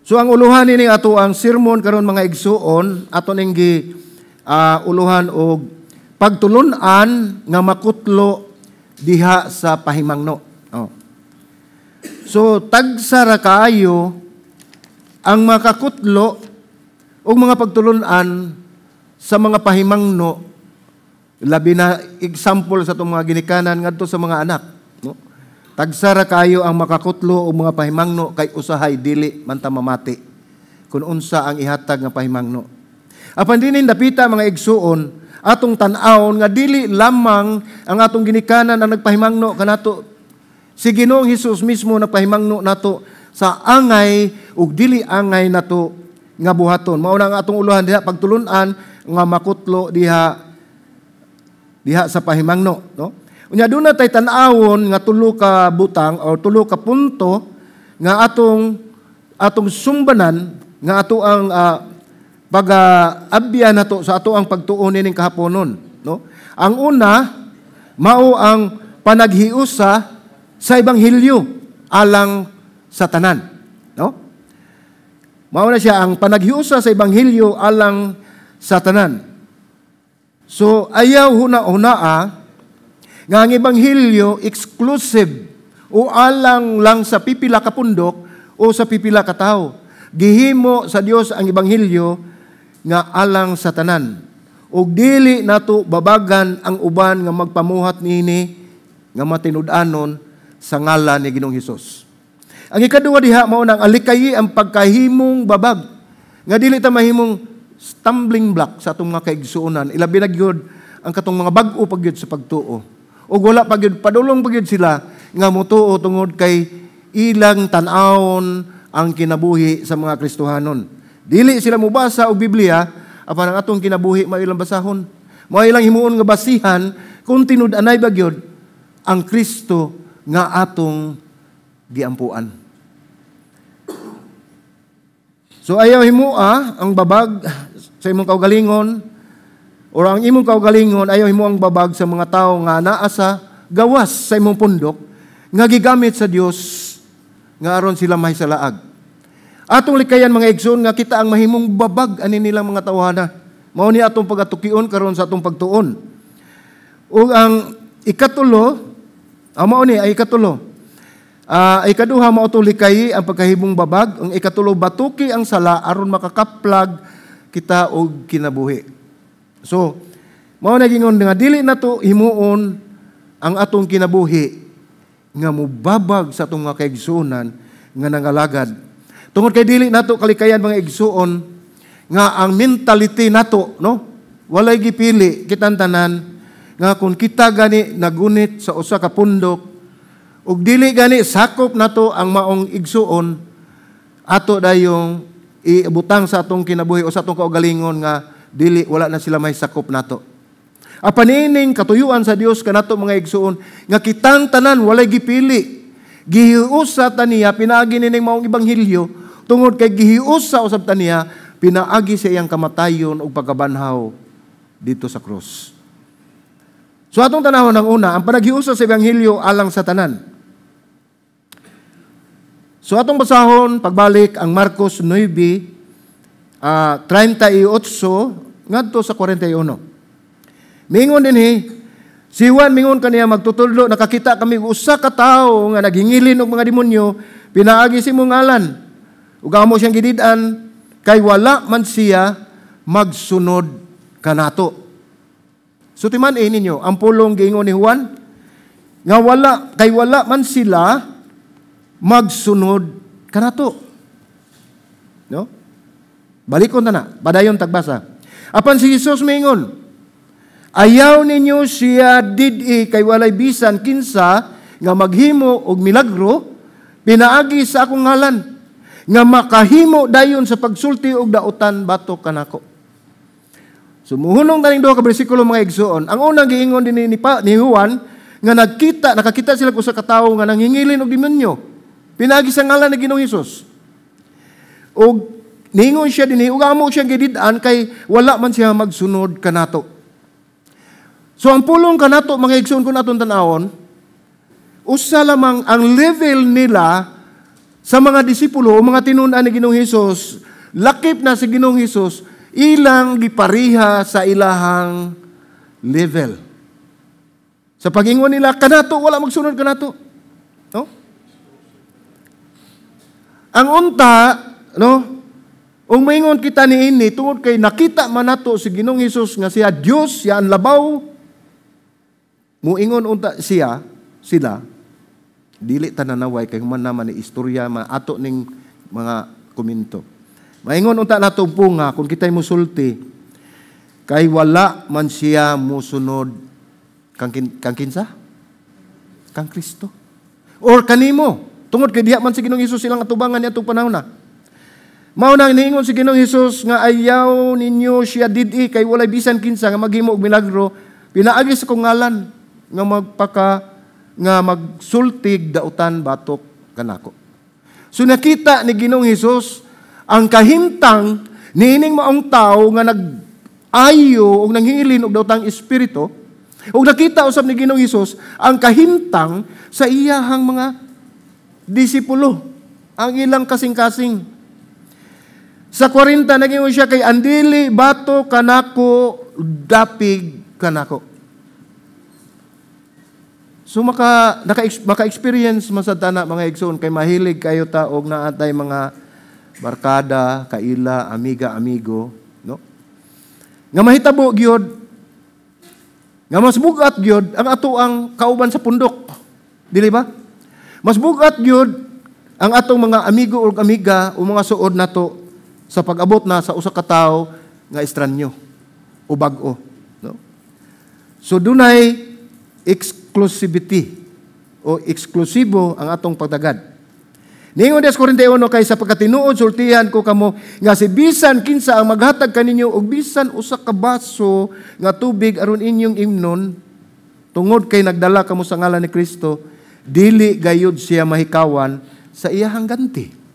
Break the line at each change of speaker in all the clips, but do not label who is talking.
So ang uluhan ini ato ang sermon karon mga igsuon ato ning uluhan og pagtulun-an nga makutlo diha sa pahimangno. Oh. So tagsa ra kaayo ang makakutlo og mga pagtulun-an sa mga pahimangno, labi na example sa itong mga ginikanan ngadto sa mga anak. No? Tagsara kayo ang makakutlo o mga pahimangno kay usahay dili man ta mamati kung unsa ang ihatag nga pahimangno. Apan dinhin dapita mga igsuon atong tan-awon nga dili lamang ang atong ginikanan ang nagpahimangno kanato, si Ginoong Hesus mismo nagpahimangno nato sa angay ug dili angay nato nga buhaton. Mao na ang atong uluhan diha pagtulun-an nga makutlo diha sa pahimangno, no? Unya doon na tayo tanawon nga tulo ka butang o tulo ka punto nga atong sumbanan nga ato ang pag-abya nato sa ato ang pagtuon ning kahaponon, no? Ang una mao ang panaghiusa sa ebanghelyo alang sa tanan, no? Mao na siya ang panaghiusa sa ebanghelyo alang sa tanan. So ayaw huna-hunaa nga ang ebanghelyo exclusive o alang lang sa pipila ka pundok o sa pipila ka tawo. Gihimo sa Dios ang ebanghelyo nga alang sa tanan. Ug dili nato babagan ang uban nga magpamuhat niini nga matinud-anon sa ngalan ni Ginoong Hesus. Ang ikaduha diha mao nang alikayi ang pagkahimong babag nga dili ta mahimong stumbling block sa atong mga kaigsuonan. Ilabi na gyud ang katong mga bag-o pagyud sa pagtuo. O wala pagyud padulong pagyud sila nga motuo tungod kay ilang tan-awon ang kinabuhi sa mga Kristohanon. Dili sila mubasa og Biblia apan ang atong kinabuhi mao ilang basahon. Mao ilang himuon nga basihan kung tinud-anay ba gyud ang Kristo nga atong giampuan. So ayaw himua ang babag sa imong kaugalingon o ang imong kaugalingon ayaw himo ang babag sa mga tao nga naa sa gawas sa imong pundok nga gigamit sa Dios nga aron sila mahisalaag. Atong likayan mga igsoon nga kita ang mahimong babag ani nilang mga tawhana. Mao ni atong pagatukion karon sa atong pagtuon. Ug ang ikatulo, mao ni ay ikatulo. Ikaduha mao to likay ang pagkahimong babag, ang ikatulo batuki ang sala aron makakaplag kita og kinabuhi. So, mao na gingon nga dili nato himuon ang atong kinabuhi nga mubabag sa atong mga kaigsuonan nga nangalagad. Tungod kay dili nato kalikayan mga igsuon nga ang mentality nato, no? Walay gipili kitang tanan nga kung kita gani nagunit sa usa ka pundok ug dili gani sakop nato ang maong igsuon ato dayong iibutang sa atong kinabuhi o sa atong kaugalingon nga dili wala na sila may sakop nato. Apanining katuyuan sa Dios kanato mga igsuon nga kitang tanan walay gipili. Gihiusa taniya pinaagi nining maong ebanghelyo tungod kay gihiusa usab taniya pinaagi sa iyang kamatayon ug pagkabanhaw dito sa krus. So atong tanawon ang una, ang panaghiusa sa ebanghelyo alang sa tanan. So atong basahon pagbalik ang Marcos 9:38 ngadto sa 41. Mingon dinhi si Juan mingon kaniya magtutudlo nakakita kami usa ka tawo nga naghingilin og mga demonyo pinaagi si imong ngalan. Ug amo siyang gidid-an kay wala man siya magsunod kanato. So timan ninyo ang pulong giingon ni Juan nga wala man sila magsunod kanato. No? Balikon ta na, padayon tagbasa. Apan si Jesus mingon, ayaw ninyo siya did-i kay walay bisan kinsa nga maghimo og milagro pinaagi sa akong ngalan nga makahimo dayon sa pagsulti og dautan batok kanako. So muhunong taning duha ka bersikulo mga igsuon. Ang unang giingon din ni Juan nga nakakita sila usa ka tawo nga nanghingilin og demonyo pinaagi sa ngalan ni Ginoong Hesus. Og ningon siya dinhi ug amo siya gidid-an kay wala man siya magsunod kanato. So ang pulong kanato mga igsoon kun aton tan-awon usa lamang ang level nila sa mga disipulo o mga tinunan ni Ginoong Hesus, lakip na si Ginoong Hesus, ilang gipariha sa ilahang level. Sa pag-ingon nila, kanato, wala magsunod kanato. No? Ang unta, no? Ung maingon kita ni ini, tungod kay nakita man nato si Ginoong Hesus nga siya Dios, siya ang labaw, muingon unta siya, sila, dili tananaway kay human naman ni istorya maato ning mga komento. Maingon unta nato punga kung kitay mosulti kay wala man siya mosunod kang kinsa? Kang Kristo. Or kanimo, tungod kay diha man si Ginoong Hesus silang atubangan niya atong panahon na. Mao nang niingon si Ginoong Hesus nga ayaw ninyo siya didi kay walay bisan kinsa nga maghimo og milagro, pinaagi sa kong ngalan nga magsultig dautan batok kanako. So nakita ni Ginoong Hesus ang kahimtang niining maong tao nga nag-ayo og nanghilin og daotang espiritu, ug nakita usab ni Ginoong Hesus ang kahimtang sa iyahang mga disipulo, ang ilang kasing-kasing. Sa 40 naging siya kay andili bato kanako dapig kanako. So maka-experience masad na mga igsoon kay mahilig kayo ta og naatay mga barkada, kaila, amiga, amigo, no? Nga mahitabo gyud nga mas bugat gyud ang ato ang kauban sa pundok. Dili ba? Mas bugat gyud ang atong mga amigo o amiga o mga suod nato sa pag-abot na sa usa ka tawo nga estranyo o bag-o, no? So dunay exclusivity o eksklusibo ang atong pagdagad. Ningon des 41 kay sa pagkatinuod sultihan ko kamo nga si bisan kinsa ang maghatag kaninyo og bisan usa ka baso nga tubig aron inyong imnon tungod kay nagdala kamo sa ngalan ni Kristo, dili gayud siya mahikawan sa iyahang ganti.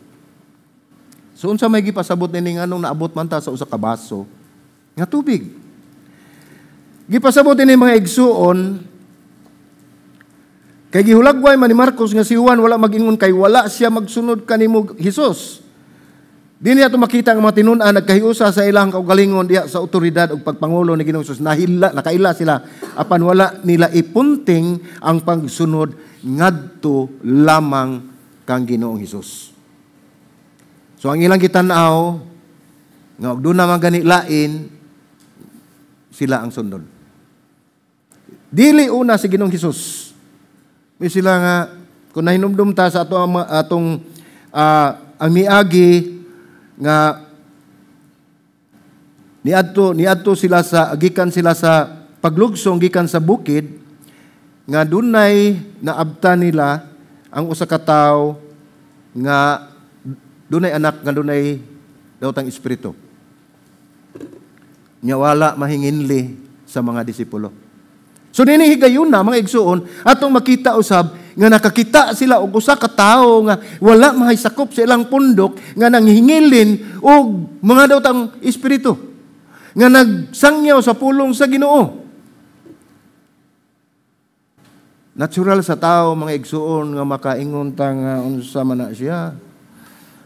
So unsa may gipasabot ni nganong naabot man ta sa usa ka baso nga tubig. Gipasabot ni mga igsuon kay gihulagway man ni Marcos nga si Juan wala mag-ingon kay wala siya magsunod kanimo Hesus. Dinhi ato makita ang mga tinun-an nagkahiusa sa ilang kaugalingon diha sa otoridad ug pagpangulo ni Ginoong Hesus. Nakaila sila apan wala nila ipunting ang pagsunod ngadto lamang kang Ginoong Hesus. So ang ilang gitan-aw nga og duna man gani lain sila ang sundon. Dili una si Ginoong Hesus. May sila nga kung nahinumdum ta sa atong ang miagi nga niadto sila sa gikan sila sa paglugsong gikan sa bukid nga dunay naabta nila ang usa ka tawo nga dunay anak nga dunay daotang espiritu. Nya wala mahinginli sa mga disipulo. So nini higayon na mga igsuon atong makita usab nga nakakita sila og usa ka tawo nga wala mahisakop sa ilang pundok nga nanghingilin og mga daotang espiritu nga nagsangyaw sa pulong sa Ginoo. Natural sa tao mga igsuon nga makaingon ta nga unsa man na siya.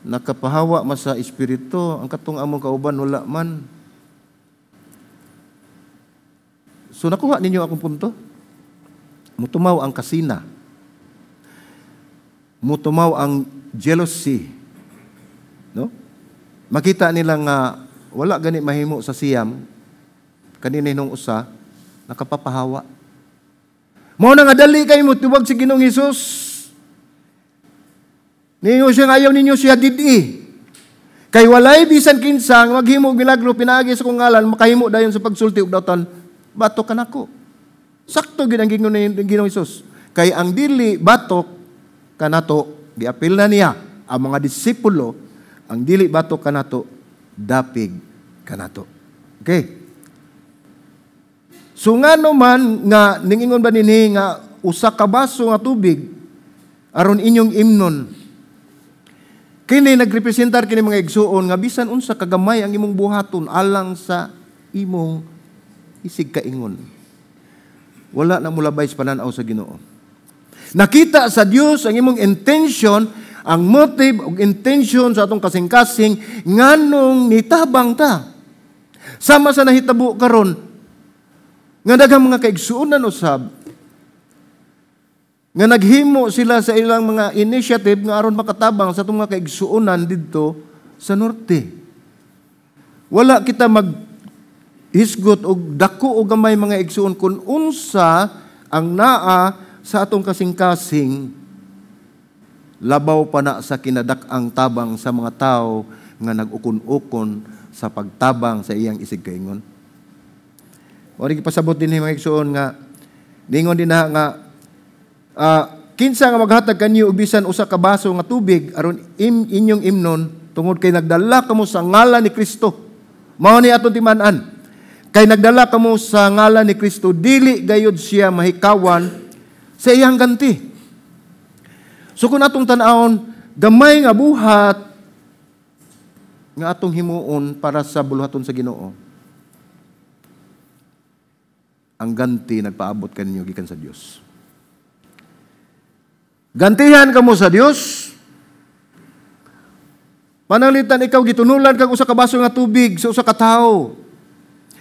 Nakapahawa man sa espiritu, ang katong among kauban wala man. So nakuha ninyo akong punto? Mutumaw ang kasina. Mutumaw ang jealousy. No? Makita nila nga wala gani mahimo sa siyam, kanina nung usa, nakapapahawa. Mao na nga dali kayo mo tubag si Ginoong Hesus. Ninyo siya ayaw ninyo siya didi. Kay walay bisan kinsa maghimo og milagro pinaagi sa kong ngalan makahimo dayon sa pagsulti og dautan batok kanako. Sakto gid ang gingon ni Ginoong Hesus. Kay ang dili batok kanato giapil na niya ang mga disipulo, ang dili batok kanato dapig kanato. Okay. So ngano man nga ningingon ba ninhi nga usa ka baso nga tubig aron inyong imnon. Kini nagrepresentar kini mga igsuon nga bisan unsa kagamay ang imong buhaton alang sa imong isig kaingon. Wala na mulabay sa pananaw sa Ginoo. Nakita sa Dios ang imong intention ang motive ug intention sa atong kasing-kasing nganong nitabang ta. Sama sa nahitabo karon nga daghang mga kaigsuonan usab nga naghimo sila sa ilang mga initiative nga aron makatabang sa itong mga kaigsuonan didto sa norte. Wala kita maghisgot og dako o gamay mga igsuon kung unsa ang naa sa atong kasing-kasing labaw pa na sa kinadak-ang tabang sa mga tao nga nag-ukon-ukon sa pagtabang sa iyang isig kaingon. O rin pasabot din mga igsuon nga ningon din na nga kinsa nga maghatag kanyo ubisan usa ka baso nga tubig aron inyong imnon tungod kay nagdala kamo sa ngalan ni Kristo. Mao ni aton timan-an. Kay nagdala kamo sa ngalan ni Kristo dili gayud siya mahikawan sa iyang ganti. So kung atong tan-awon gamay nga buhat nga atong himuon para sa buluhaton sa Ginoo, ang ganti nagpaabot kaninyo gikan sa Dios. Gantihan kamo sa Dios. Pananglitan ikaw gitunulan kag usa ka baso nga tubig sa usa ka tawo.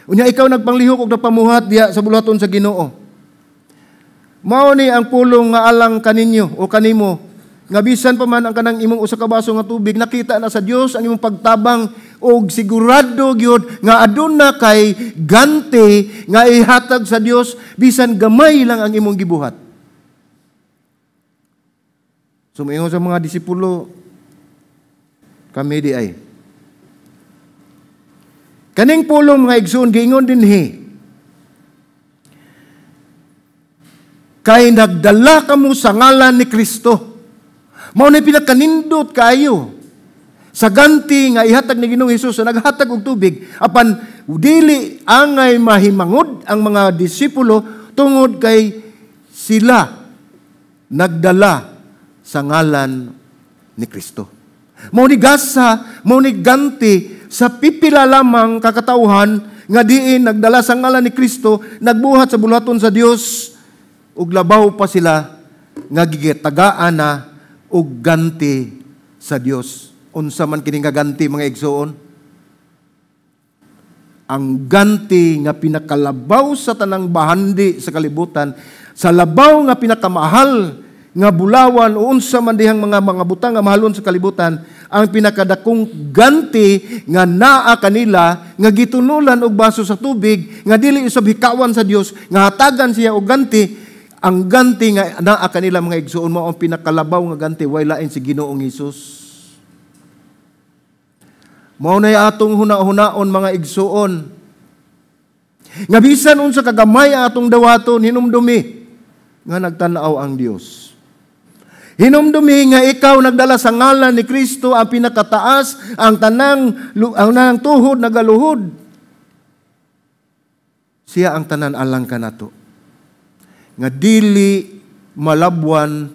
Unya ikaw nagpanglihok og napamuhat diha sa buluhaton sa Ginoo. Mao ni ang pulong nga alang kaninyo o kanimo nga bisan pa man ang kanang imong usa ka baso nga tubig nakita na sa Dios ang imong pagtabang og sigurado gyud nga aduna kay ganti nga ihatag sa Dios bisan gamay lang ang imong gibuhat. Sumingon sa mga disipulo, kami di ay. Kaning pulong mga igsoon, giingon din kay nagdala kamo sa ngalan ni Kristo. Mao na pinakanindot kayo. Sa ganti nga ihatag ni Ginoong Hesus sa naghatag og tubig, apan dili angay mahimangod ang mga disipulo tungod kay sila nagdala sa ngalan ni Kristo. Mao ni gasa, mao ni ganti sa pipila lamang kakatauhan nga diin nagdala sa ngalan ni Kristo, nagbuhat sa buluhaton sa Dios ug labaw pa sila nga gigitagaan na og ganti sa Dios. Unsa man kini nga ganti mga igsoon? Ang ganti nga pinakalabaw sa tanang bahandi sa kalibutan, sa labaw nga pinakamahal nga bulawan o unsa man dihang mga butang nga mahalon sa kalibutan, ang pinakadakong ganti nga naa kanila nga gitunulan og baso sa tubig nga dili usab hikawan sa Dios nga hatagan siya og ganti, ang ganti nga naa kanila mga igsoon mao ang pinakalabaw nga ganti way lain si Ginoong Hesus. Mao na atong huna-hunaon mga igsoon nga bisan unsa kagamay atong dawaton hinumdumi nga nagtan-aw ang Dios. Hinumdumi nga ikaw nagdala sa ngalan ni Kristo ang pinakataas, ang tanang tuhod nagaluhod. Siya ang tanan alang kanato. Nga dili malabwan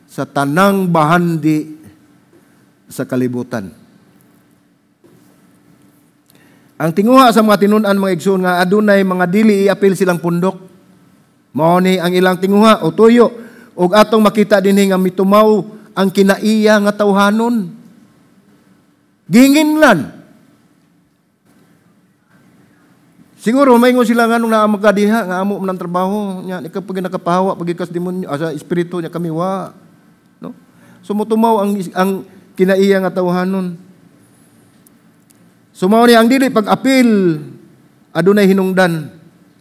sa tanang bahandi sa kalibutan. Ang tinguha sa mga tinun-an mga igsoon nga adunay mga dili iapil silang pundok. Mao ni ang ilang tinguha o tuyo. Og atong makita dinhi nga mitumaw ang kinaiya nga tawhanon. Ginginlan. Siguro maingon sila nganong naa magadiha nga amo man trabaho nya ikaw pag nakapahawa pagikas demonyo asa espiritu nya kami wa. No? So mutumaw ang kinaiya nga tawhanon. So mao ni ang dili pag-apil adunay hinungdan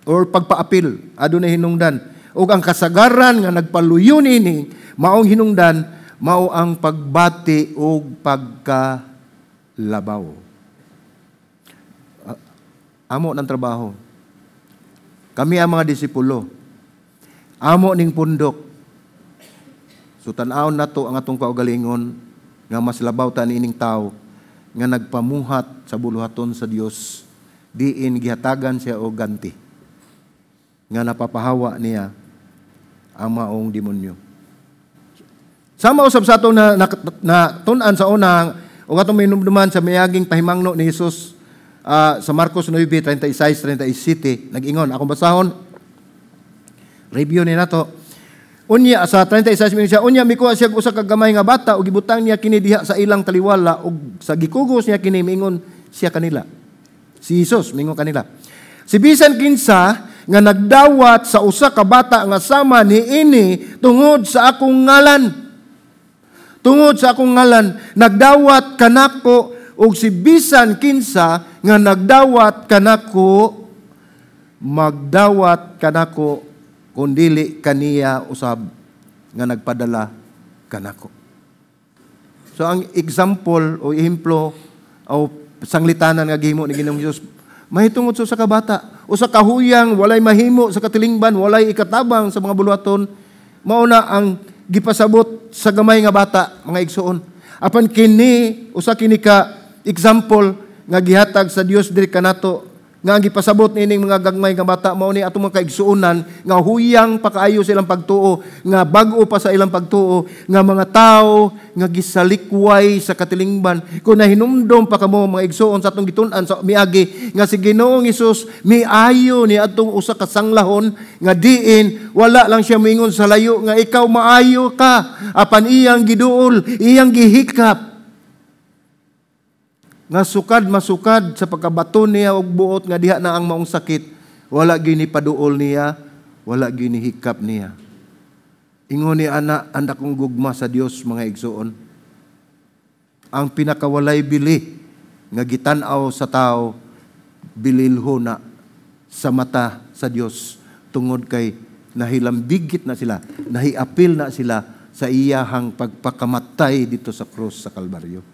or pagpa-apil adunay hinungdan. O ang kasagaran nga nagpaluyon ini, maong hinungdan, mao ang pagbati o pagkalabaw. Amo ng trabaho. Kami ang mga disipulo. Amo ning pundok. So tan-awon nato ang atong kaugalingon nga mas labaw ta niining tao nga nagpamuhat sa buluhaton sa Dios, diin gihatagan siya og ganti. Nga napapahawa niya ang maong demonyo. Sama usab sa ato na tun-an sa una o atong minumduman sa mayaging pahimangno ni Hesus sa Marcos 9:36-37 nag-ingon akong basahon review ni nato Unya sa 36 minutes siya, unya mikuha siya usa ka gamay nga bata ug gibutang niya kini diha sa ilang taliwala ug sa gikugos niya kini miingon siya kanila. Si Jesus miingon kanila. Si bisan kinsa nga nagdawat sa usa ka bata nga sama niini tungod sa akong ngalan. Tungod sa akong ngalan, nagdawat kanako ug si bisan kinsa nga nagdawat kanako magdawat kanako kung dili kaniya usab nga nagpadala kanako. So ang example o ehemplo o sanglitanan nga gihimo ni Ginoong Hesus mahitungod sa kabata. Usa ka huyang walay mahimo sa katilingban, walay ikatabang sa mga buluhaton, mao na ang gipasabot sa gamay nga bata, mga igsoon. Apan kini usa kini ka example nga gihatag sa Dios diri kanato nga gipasabot nining mga gagmay nga bata mao ni atong mga kaigsuonan nga huyang pakaayo sa ilang pagtuo, nga bag-o pa sa ilang pagtuo, nga mga tao nga gisalikway sa katilingban. Kung nahinumdom pa kamo mga igsuon sa atong gitun-an sa miagi nga si Ginoong Hesus miayo ni atong usa ka sanglahon nga diin wala lang siya moingon sa layo nga ikaw maayo ka, apan iyang giduol, iyang gihikap nga sukad-masukad sa pagkabaton niya og buot nga diha na ang maong sakit, wala gini paduol niya, wala gini hikap niya. Ingon ni ana anda kong gugma sa Dios mga igsuon. Ang pinakawalay bili nga gitan-aw sa tao bililho na sa mata sa Dios tungod kay nahilambigit na sila, nahiapil na sila sa iyahang pagpakamatay dito sa krus sa Kalbaryo.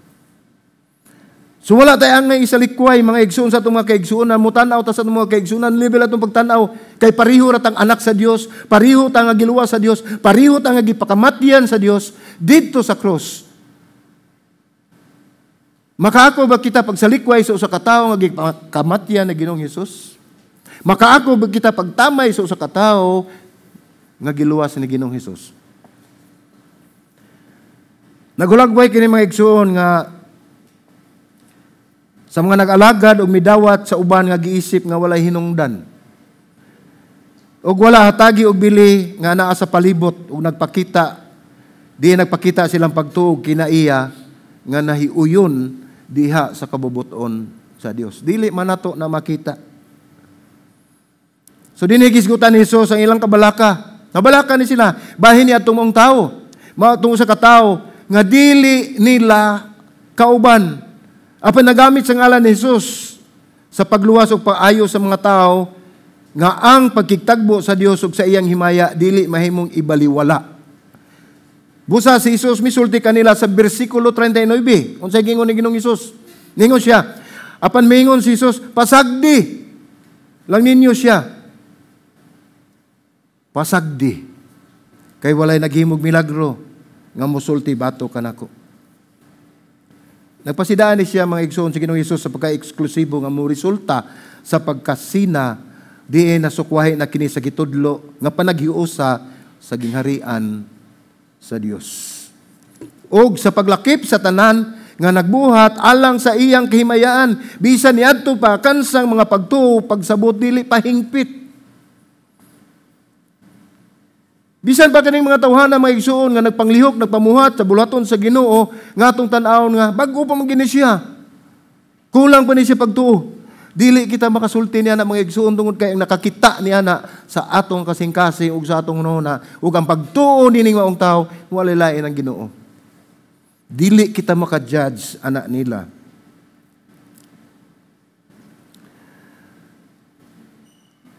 So wala tayo ang isalikway mga igsoon sa itong mga kaigsuonan, mutanaw ta sa itong mga kaigsuonan, level atong pagtanaw, kay pariho ratang anak sa Dios, pariho ta nga giluwa sa Dios, pariho ta nga gipakamatyan sa Dios dito sa cross. Makaako ba kita pagsalikway sa usa ka tawo nga gipakamatyan na Ginoong Hesus? Makaako ba kita pagtamay sa usa ka tawo nga giluwas ni Ginoong Hesus? Nagulagway kini mga igsoon nga sa mga nag-alagad o midawat sa uban nga giisip nga walay hinungdan. O wala hatagi og bili nga naa sa palibot o nagpakita, di nagpakita silang pagtuog kinaiya nga nahiuyon diha sa kabubuton sa Dios. Dili man nato na makita. So dinigisgutan ni Jesus ang ilang kabalaka. Nabalaka ni sila, bahin ni atong mong tao. Maatong sa katao nga dili nila kauban. Apan nagamit sa ngalan ni Jesus sa pagluwas o paayo sa mga tao nga ang pagkigtagbo sa Dios ug sa iyang himaya dili mahimong ibaliwala. Busa si Jesus misulti kanila sa bersikulo 39. Unsay gingon ni Ginoong Hesus? Ningon siya, apan mingon si Jesus, pasagdi lang ninyo siya. Pasagdi. Kay walay naghimog milagro nga musulti bato kanako. Nagpasidaan ni siya mga igsoon sa Ginoong Hesus sa pagka-eksklusibo nga mo resulta sa pagkasina diin nasukwahi na kini sa gitudlo nga panaghiusa sa gingharian sa Dios. Og sa paglakip sa tanan nga nagbuhat alang sa iyang kahimayaan bisan niadto pa kansang mga pagtuo pagsabot dili pahingpit. Bisan pa kaning mga tawhana mga igsoon nga nagpanglihok, nagpamuhat sa bulaton sa Ginoo nga atong tan-awon nga bag-o pa man gini siya. Kulang pa ni siya pagtuo. Dili kita makasulti niya na mga igsoon tungod kay nakakita niya na sa atong kasing-kasing ug sa atong nuna ug ang pagtuo nining maong tao walay lain ang Ginoo. Dili kita maka-judge anak nila.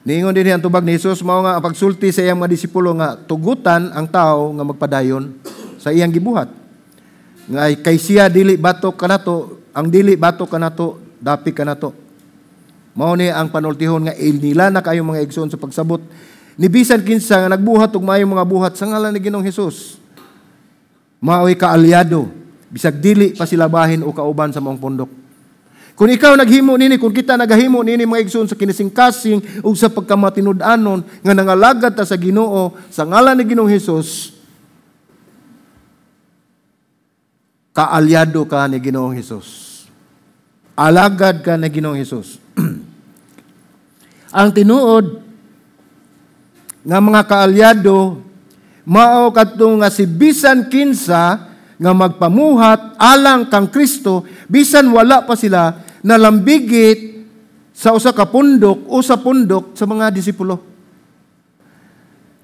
Niingon din ang tubag ni Jesus, mao nga pagsulti sa iyang mga disipulo nga tugutan ang tao nga magpadayon sa iyang gibuhat. Nga kay siya dili batok kanato, ang dili batok kanato, dapi kanato. Mao ni ang panultihon nga nila na kayo mga igsoon sa pagsabot ni bisan kinsa nga nagbuhat og maayong mga buhat sa ngalan ni Ginoong Hesus. Mao'y kaalyado, bisag dili pa sila bahin o kauban sa maong pundok. Kung ikaw naghimo nini, kung kita nagahimo nini mga igsoon sa kinising-kasing ug sa pagkamatinud-anon nga nangalagad ta sa Ginoo sa ngalan ni Ginoong Hesus, kaalyado ka ni Ginoong Hesus. Alagad ka ni Ginoong Hesus. Ang tinuod nga mga kaalyado mao kadto nga si bisan kinsa nga magpamuhat alang kang Kristo, bisan wala pa sila nalambigit sa usa ka pundok o sa pundok sa mga disipulo.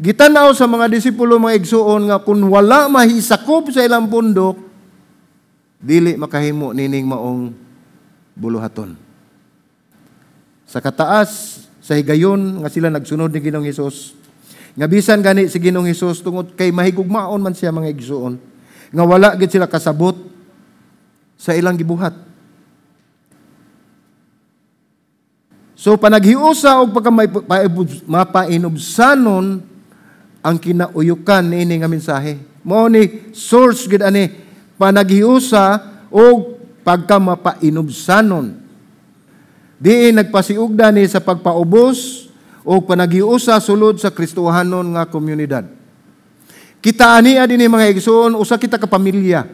Gitanaw sa mga disipulo mga igsuon nga kung wala mahisakop sa ilang pundok, dili makahimo nining maong buluhaton. Sa kataas, sa higayon nga sila nagsunod ni Ginoong Hesus, nga bisan gani si Ginoong Hesus tungod kay mahigugmaon man siya mga igsuon, nga wala gid sila kasabot sa ilang gibuhat. So panaghiusa og pagka mapainubsanon ang kinauyukan niini nga mensahe. Mao ni source gid ani panaghiusa og pagka mapainubsanon. Diin nagpasiugda ni sa pagpaubos o panaghiusa sulod sa Kristohanon nga komunidad. Kita ania dinhi mga igsoon, usa kita ka pamilya.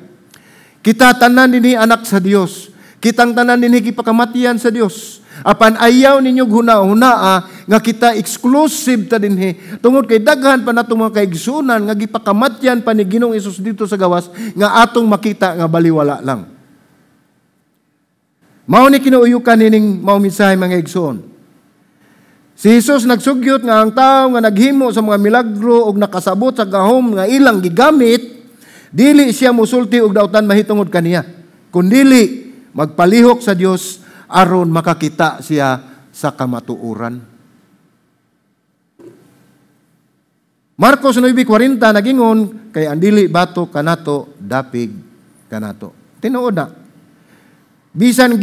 Kita tanan dinhi anak sa Dios. Kitang tanan dinhi gipakamatian sa Dios. Apan ayaw ninyo huna-hunaa nga kita exclusive ta dinhi. Tungod kay daghan pa natong mga kaigsunan nga gipakamatyan pa ni Ginoong Hesus dito sa gawas nga atong makita nga baliwala lang. Mao ni kinuuyukan nining mao mensahe mga igsoon. Si Jesus nagsugyot nga ang tao nga naghimo sa mga milagro ug nakasabot sa gahom nga ilang gigamit, dili siya musulti og daotan mahitungod kaniya, kundili magpalihok sa Dios aron makakita siya sa kamatuoran. Marcos 9:40 nagingon kay ang dili bato kanato dapig kanato. Tinuod na. Bisan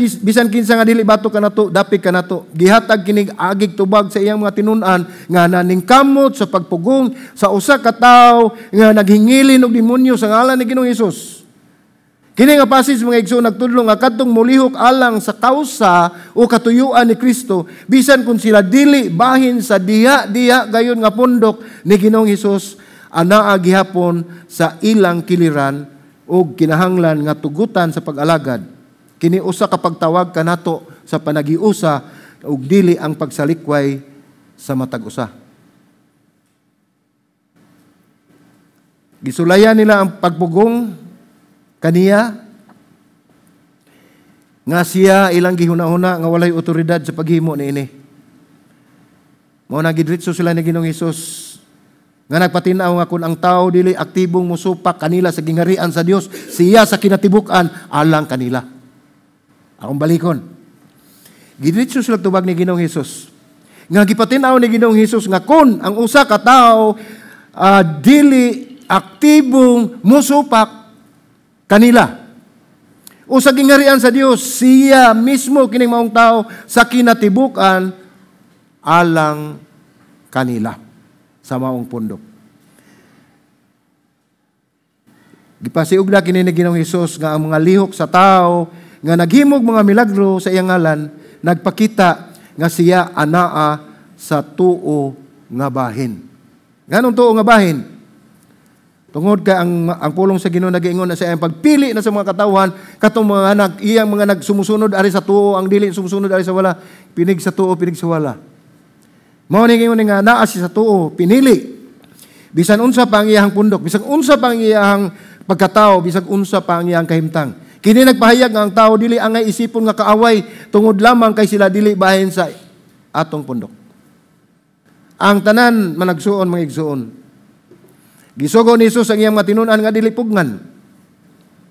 kinsa nga dili bato kanato dapig kanato, gihatag kining agig tubag sa iyang mga tinun-an nga naningkamot sa pagpugong sa usa ka tawo nga naghingilin og demonyo sa ngalan ni Ginoong Hesus. Kini nga passage mga igsoon nagtudlo nga kadtong molihok alang sa kausa o katuyuan ni Kristo, bisan kung sila dili bahin sa diha gayon nga pundok ni Ginoong Hesus, anaa gihapon sa ilang kiliran o kinahanglan nga tugutan sa pag-alagad. Kini usa ka pagtawag kanato sa panagiusa ug dili ang pagsalikway sa matag usa. Gisulayan nila ang pagpugong kaniya nga siya ilang gihuna-huna nga walay otoridad sa paghimo niini. Mao na gidritso sila ni Ginoong Hesus nga nagpatinaw nga kun ang tao dili aktibong musupak kanila sa gingarian sa Dios, siya sa kinatibuk-an alang kanila. Akong balikon. Gidritso sila tubag ni Ginoong Hesus. Nga gipatinaw ni Ginoong Hesus nga kun ang usa ka tawo dili aktibong musupak kanila o sa gingarian sa Dios, siya mismo kining maong tao sa kinatibukan alang kanila sa maong pundok. Gipasiugda kini ni Ginoong Hesus nga ang mga lihok sa tao nga naghimog mga milagro sa iyang ngalan, nagpakita nga siya anaa sa tuo nga bahin. Nganong tuo nga bahin? Tungod kay ang pulong sa Ginoo nag-iingon na sa iyang pagpili na sa mga katawhan, katong mga iyang mga nagsumusunod ari sa tuo, ang dili sumusunod ari sa wala, pinig sa tuo, pinig sa wala. Mao ni ingon nga naa siya sa tuo, pinili. Bisan unsa pa ang iyang pundok, bisan unsa pa ang iyang pagkatao, bisan unsa pa ang iyang kahimtang. Kini nagpahayag nga ang tao dili angay isipon nga kaaway tungod lamang kay sila dili bahin sa atong pundok. Ang tanan managsuon mga igsuon. Gisugo ni Jesus ang iyang matinunan nga dili pugnan.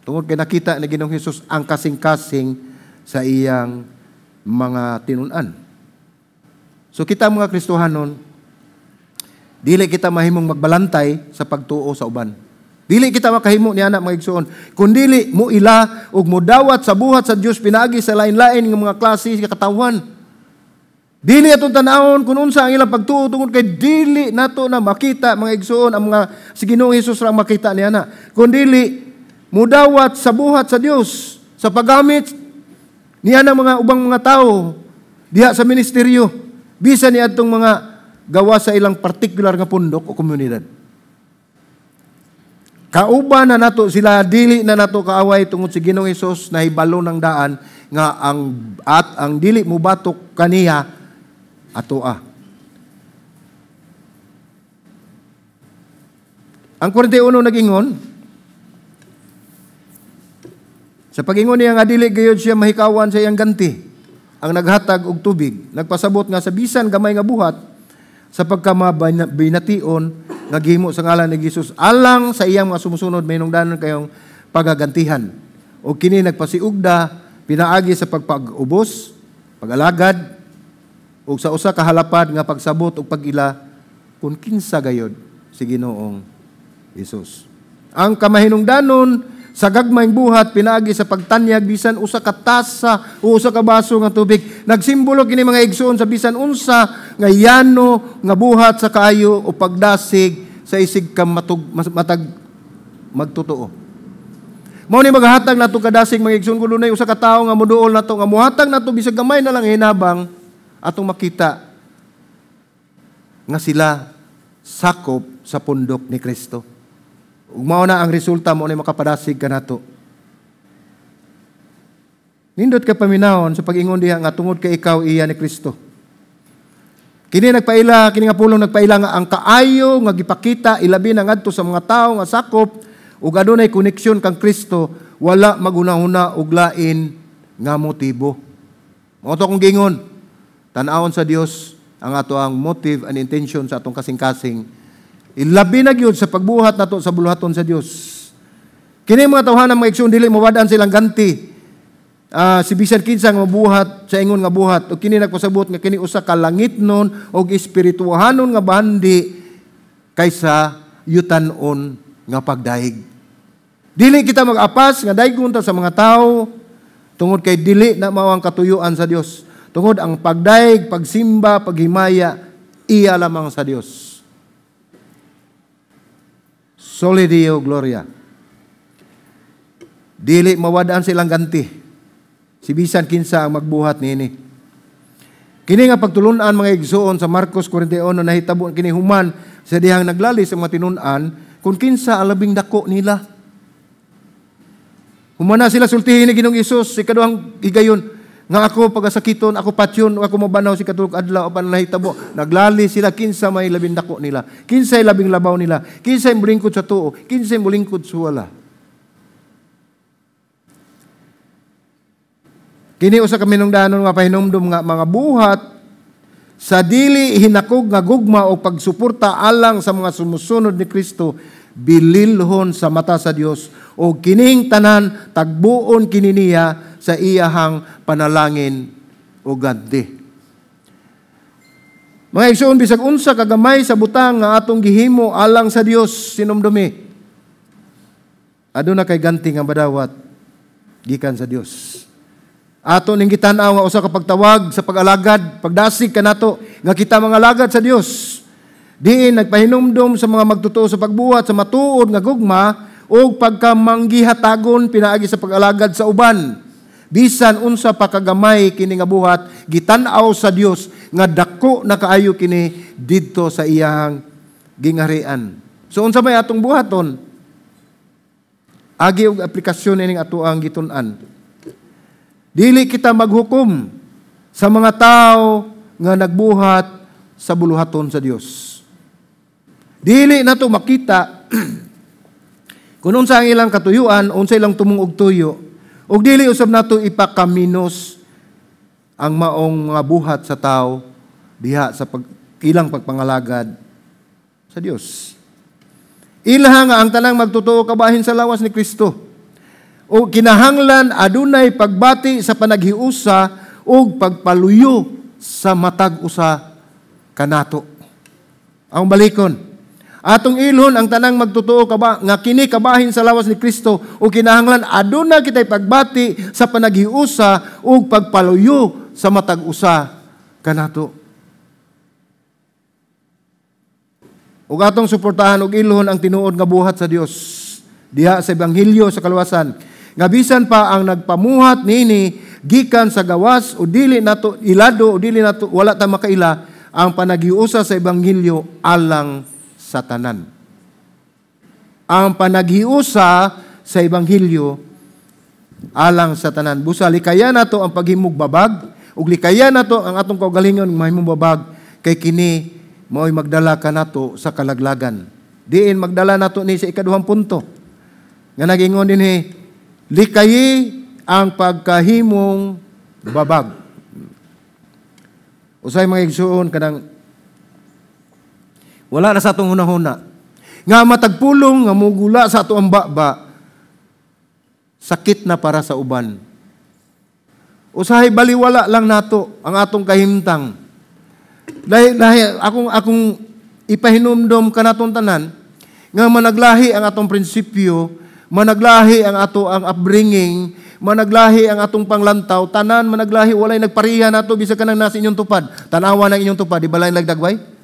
Tungod kay nakita ni Ginoong Hesus ang kasing-kasing sa iyang mga tinunan. So kita mga Kristohanon, dili kita mahimong magbalantay sa pagtuo sa uban. Dili kita makahimo ni anak mga igsoon, kundili mo ila ug modawat sa buhat sa Dios pinaagi sa lain-lain nga mga klase nga katawhan. Dili atong tan-awon kun unsa ang ilang pagtuo tungod kay dili nato na makita mga igsoon ang mga si Ginoong Hesus ra makita ni ana. Kundili modawat sa buhat sa Dios sa paggamit niya ng mga ubang mga tao diha sa ministeryo bisan ni adtong mga gawa sa ilang partikular nga pundok o komunidad. Kauban na nato sila, dili na nato kaaway tungod si Ginoong Hesus na hibalo ng daan nga ang dili mo batok kaniya atoa. Ang 41 nag-ingon, sa pag-ingon niya nga dili gayud siya mahikawan sa iyang ganti, ang naghatag og tubig, nagpasabot nga sa bisan gamay nga buhat, sa pagkamabination nga gihimo sa ngalan ni Jesus, alang sa iyang mga sumusunod, may hinungdanon kayong pagagantihan. O kini nagpasiugda, pinaagi sa pagpag-ubos, pag-alagad, o sa usa kahalapad nga pagsabot o pag-ila, kung kinsa gayod si Ginoong Jesus. Ang kamahinungdanon sa gagmayng buhat pinaagi sa pagtanyag bisan usa ka tasa o usa ka baso nga tubig. Nagsimbolo kini mga igsoon sa bisan unsa nga yano nga buhat sa kaayo o pagdasig sa isig ka matag magtotoo. Mao ni maghatag nato kadasig mga igsoon kuno nay usa ka tawo nga moduol nato nga muhatag nato bisag gamay na lang hinabang atong makita nga sila sakop sa pundok ni Kristo. Ug mao na ang resulta, mo na makapadasig ka nato. Nindot ka paminahon sa pag-ingon diha nga tungod kay ikaw iya ni Kristo. Kini nagpaila, kini nga pulong nagpaila nga ang kaayo nga gipakita ilabi na ngadto sa mga tawo nga sakop ug adunay koneksyon kang Kristo, wala magunahuna og lain nga motibo. Mao to kong gingon, tan-awon sa Dios ang ato ang motive and intention sa atong kasing-kasing. Ilabi na gyud sa pagbuhat nato sa buluhaton sa Dios. Kini mga tawhanang mga igsoon dili mawad-an silang ganti. Si bisan kinsa nga mabuhat sa ingon nga buhat o kini nagpasabot nga kini usa ka langitnon og espirituhanon nga bandi kaysa yutan-on nga pagdaig. Dili kita mag-apas nga daygon ta sa mga tawo tungod kay dili na mao ang katuyuan sa Dios. Tungod ang pagdaig, pagsimba, paghimaya iya lamang sa Dios. Soli Deo Gloria. Dili mawadaan silang ganti. Si bisan kinsa ang magbuhat niini. Kini nga pagtulunan mga igsoon sa Marcos 41 nahitabo kini human sa dihang naglali sa mga tinun-an kung kinsa ang labing dako nila. Humana sila sultihin ni Ginoong Hesus si kaduhang higayon nga ako pagasakiton, ako patyon, ako mabanaw si katulog adlaw apan nahitabo. Naglali sila kinsa may labing dako nila, kinsay labing labaw nila, kinsay mulingkod sa tuo, kinsay mulingkod sa wala. Kini usa ka minungdanon nga pahinumdom nga mga buhat sa dili hinakog nga gugma o pagsuporta alang sa mga sumusunod ni Kristo, bililhon sa mata sa Dios o kining tanan tagbuon kini niya sa iyahang panalangin o ganti. Mga igsoon, bisag unsa kagamay sa butang nga atong gihimo alang sa Dios sinumdumi, aduna kay ganti nga madawat gikan sa Dios. Ato ning gitan-aw nga usa ka pagtawag sa pag-alagad, pagdasig kanato nga kita mga alagad sa Dios. Diin nagpahinumdom sa mga magtotoo sa pagbuhat sa matuod nga gugma o pagkamanggihatagon pinaagi sa pag-alagad sa uban. Bisan unsa pa kagamay kini nga buhat, gitan-aw sa Dios nga dako na kaayo kini didto sa iyang gingarian. So unsa may atong buhaton? Agi og aplikasyon ining atoang gitun-an. Dili kita maghukom sa mga tao nga nagbuhat sa buluhaton sa Dios. Dili nato makita kung unsa ang ilang katuyuan, unsa ilang tumong og tuyo. Ug dili usab nato ipakaminos ang maong mga buhat sa tao diha sa ilang pagpangalagad sa Dios. Ilaha nga ang tanang magtotoo kabahin sa lawas ni Kristo. O kinahanglan adunay pagbati sa panaghiusa ug pagpaluyo sa matag usa kanato. Ang balikon, atong ilhon ang tanang magtotoo nga kini kabahin sa lawas ni Kristo o kinahanglan aduna kitay pagbati sa panaghiusa ug pagpaluyo sa matag usa kanato. Ug atong suportahan og ilhon ang tinuod nga buhat sa Dios diha sa ebanghelyo sa kaluwasan nga bisan pa ang nagpamuhat nini gikan sa gawas o dili nato ilado o dili nato wala ta makaila ang panaghiusa sa ebanghelyo alang sa tanan. Ang panaghiusa sa ebanghelyo alang sa tanan. Busa likaya nato ang paghimog babag ug likaya nato ang atong kaugalingon mahimong babag kay kini mao'y magdala kanato sa kalaglagan. Diin magdala nato ni sa ikaduhang punto. Nga nagingon din likayi ang pagkahimong babag. Usay mga igsuon kanang wala na sa atong hunahuna. Nga matagpulong nga mugula sa ato ang baba, sakit na para sa uban. Usahay baliwala lang nato ang atong kahimtang. Dahil akong ipahinumdom ka natong tanan, nga managlahi ang atong prinsipyo, managlahi ang ato ang upbringing, managlahi ang atong panglantaw, tanan managlahi, walay nagpariha nato bisa ka nang nasa inyong tupad. Tanawa ng inyong tupad, di balay nagdagway?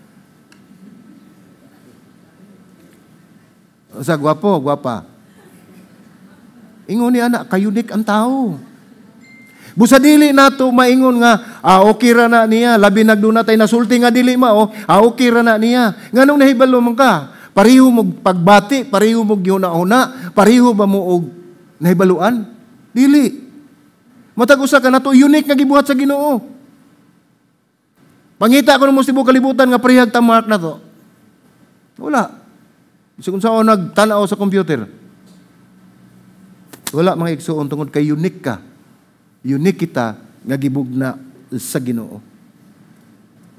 Sa gwapo, gwapa. Ingon ni anak, kayunik ang tao. Busa dili nato maingon nga, okay ra na niya, labi nagduna tay nasulti nga dili mao, okay ra na niya. Nganong nahibalo man ka? Pariho mo pagbati, pariho mo gihuna-una, pariho ba mo og nahibaluan? Dili. Matag usa ka nato unique nga gibuhat sa Ginoo. Pangita ko mo tibuok kalibutan nga parihag ta mark na to. Wala. Kung saan nagtanaw sa computer. Wala mga igsuon tungod kay unique ka. Unique kita nga gibugna sa Ginoo.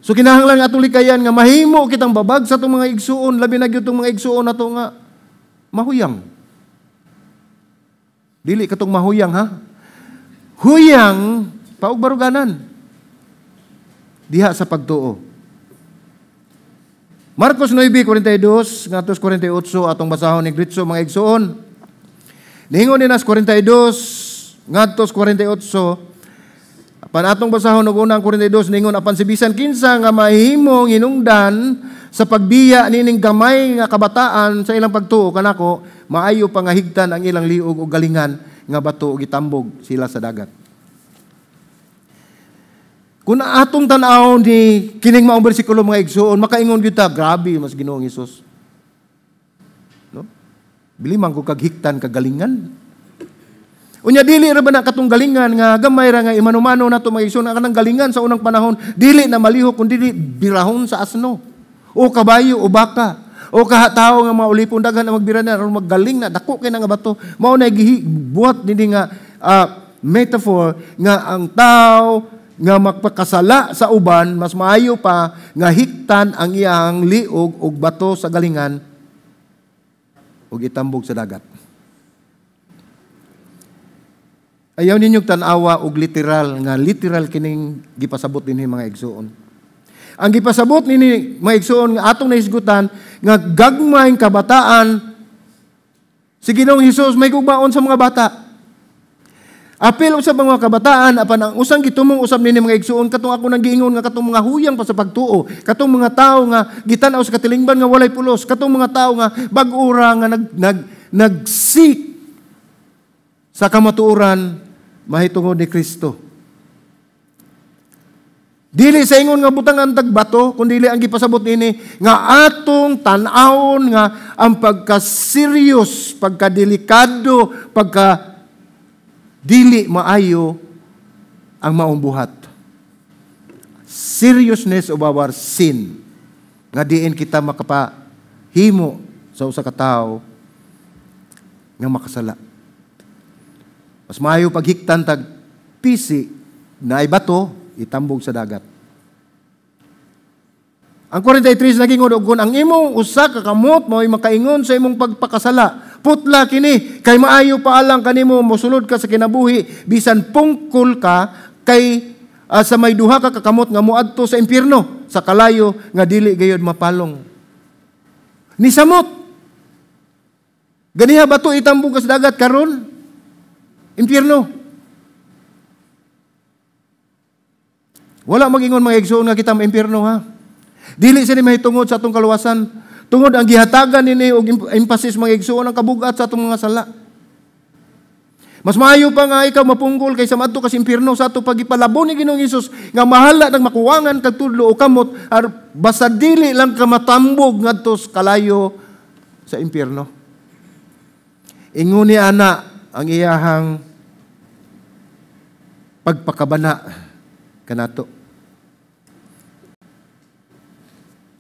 So kinahanglan nga atong likayan nga mahimo kitang babag sa itong mga igsuon, labi na itong mga igsuon nato nga mahuyang. Dili katong mahuyang ha. Huyang paog baruganan. Diha sa pagtuo. Marcos 9:42 ngadto 48 atong basahon ni Gritso mga igsuon. Niingon ni nas 42 ngadto 48. Apan atong basahon og unang 42 ningon apan si bisan kinsa nga mahimong hinungdan sa pagbiya nining gamay nga kabataan sa ilang pagtuo kanako, maayo pa nga higtan ang ilang liog ug galingan nga bato ug itambog sila sa dagat. Kung atong tan-aw ni kining maong bersikulo mga igsuon, makaingon gyud ta, grabe mas Ginoong Hesus. No? Bili man ko kag higtan kag galingan. Unya dili ra ba na katong galingan nga gamay ra nga imanumano nato mga igsoon kanang galingan sa unang panahon dili na malihok kundi dili birahon sa asno o kabayo o baka o kahatao nga maulipon daghan ang magbira na aron maggaling na dako kay nga bato mao na gibuhat dinhi nga metaphor nga ang tao nga magpakasala sa uban mas maayo pa nga hiktan ang iyang liog og bato sa galingan ug itambog sa dagat. Ayaw ninyong tanawa og literal kining gipasabot dinhi mga igsuon. Ang gipasabot nini mga igsuon nga atong nahisgutan nga gagmayng kabataan si Ginoong Hesus may gugmaon sa mga bata. Apil usab mga kabataan apan ang usang gitumong usab nini mga igsuon katong ako nang giingon nga katong mga huyang pa sa pagtuo, katong mga tawo nga gitan-aw sa katilingban nga walay pulos, katong mga tawo nga bag-ura nga nag-seek sa kamatuoran mahitungod ni Kristo. Dili sa ingon nga butang ang tagbato, kundi dili ang gipasabot ini nga atong tan-awon nga ang pagka-serious, pagka-delikado, pagka-dili maayo ang maong buhat. Seriousness of our sin. Nga diin kita makapahimo sa usa ka tawo nga makasala. Mas maayo paghiktan tag pisi na ay bato, itambog sa dagat. Ang 43 naging kung ang imong usa ka kamot mo'y makaingon sa imong pagpakasala, putla kini, kay maayo pa alang kanimo mosulod ka sa kinabuhi, bisan pungkol ka kay sa may duha ka kakamot nga moadto sa impyerno, sa kalayo nga dili gayud mapalong. Ni samot. Ganiha bato itambog ka sa dagat karon? Impyerno. Wala magingon mga igsoon nga kita impyerno ha. Dili sini mahitungod sa atong kaluwasan. Tungod ang gihatagan nini og emphasis mga igsoon ang kabugat sa atong mga sala. Mas maayo pa nga ikaw mapunggol kaysa madto ka sa impyerno sa ato pagipalabon ni Ginoong Hesus nga mahala nang makuwangan kag tudlo o kamot basta dili lang ka matambog ngadto sa kalayo sa impyerno. Ingon ni ana ang iyahang pagpakabana kanato.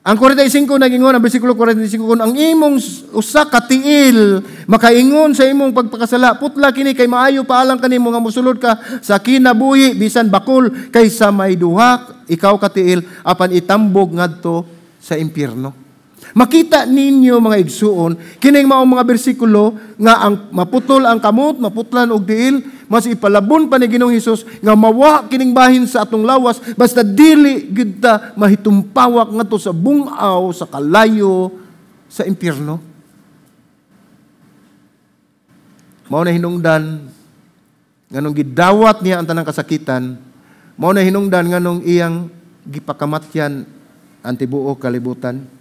Ang 45 nagingon, ang bersikulo 45, kung ang imong usa ka tiil makaingon sa imong pagpakasala, putla kini kay maayo paalang kanimo nga mosulod ka sa kinabuhi bisan bakol kaysa may duha ikaw ka tiil apan itambog ngadto sa impyerno. Makita ninyo mga igsuon kining maong mga bersikulo nga ang maputol ang kamot, maputlan og tiil, mas ipalabon pa ni Ginoong Hesus nga mawa kining bahin sa atong lawas basta dili gyud ta mahitumpawak ngadto sa bungaw sa kalayo sa impyerno. Mao na hinungdan nganong gidawat niya ang tanang kasakitan, mao na hinungdan nganong iyang gipakamatyan ang tibuok kalibutan.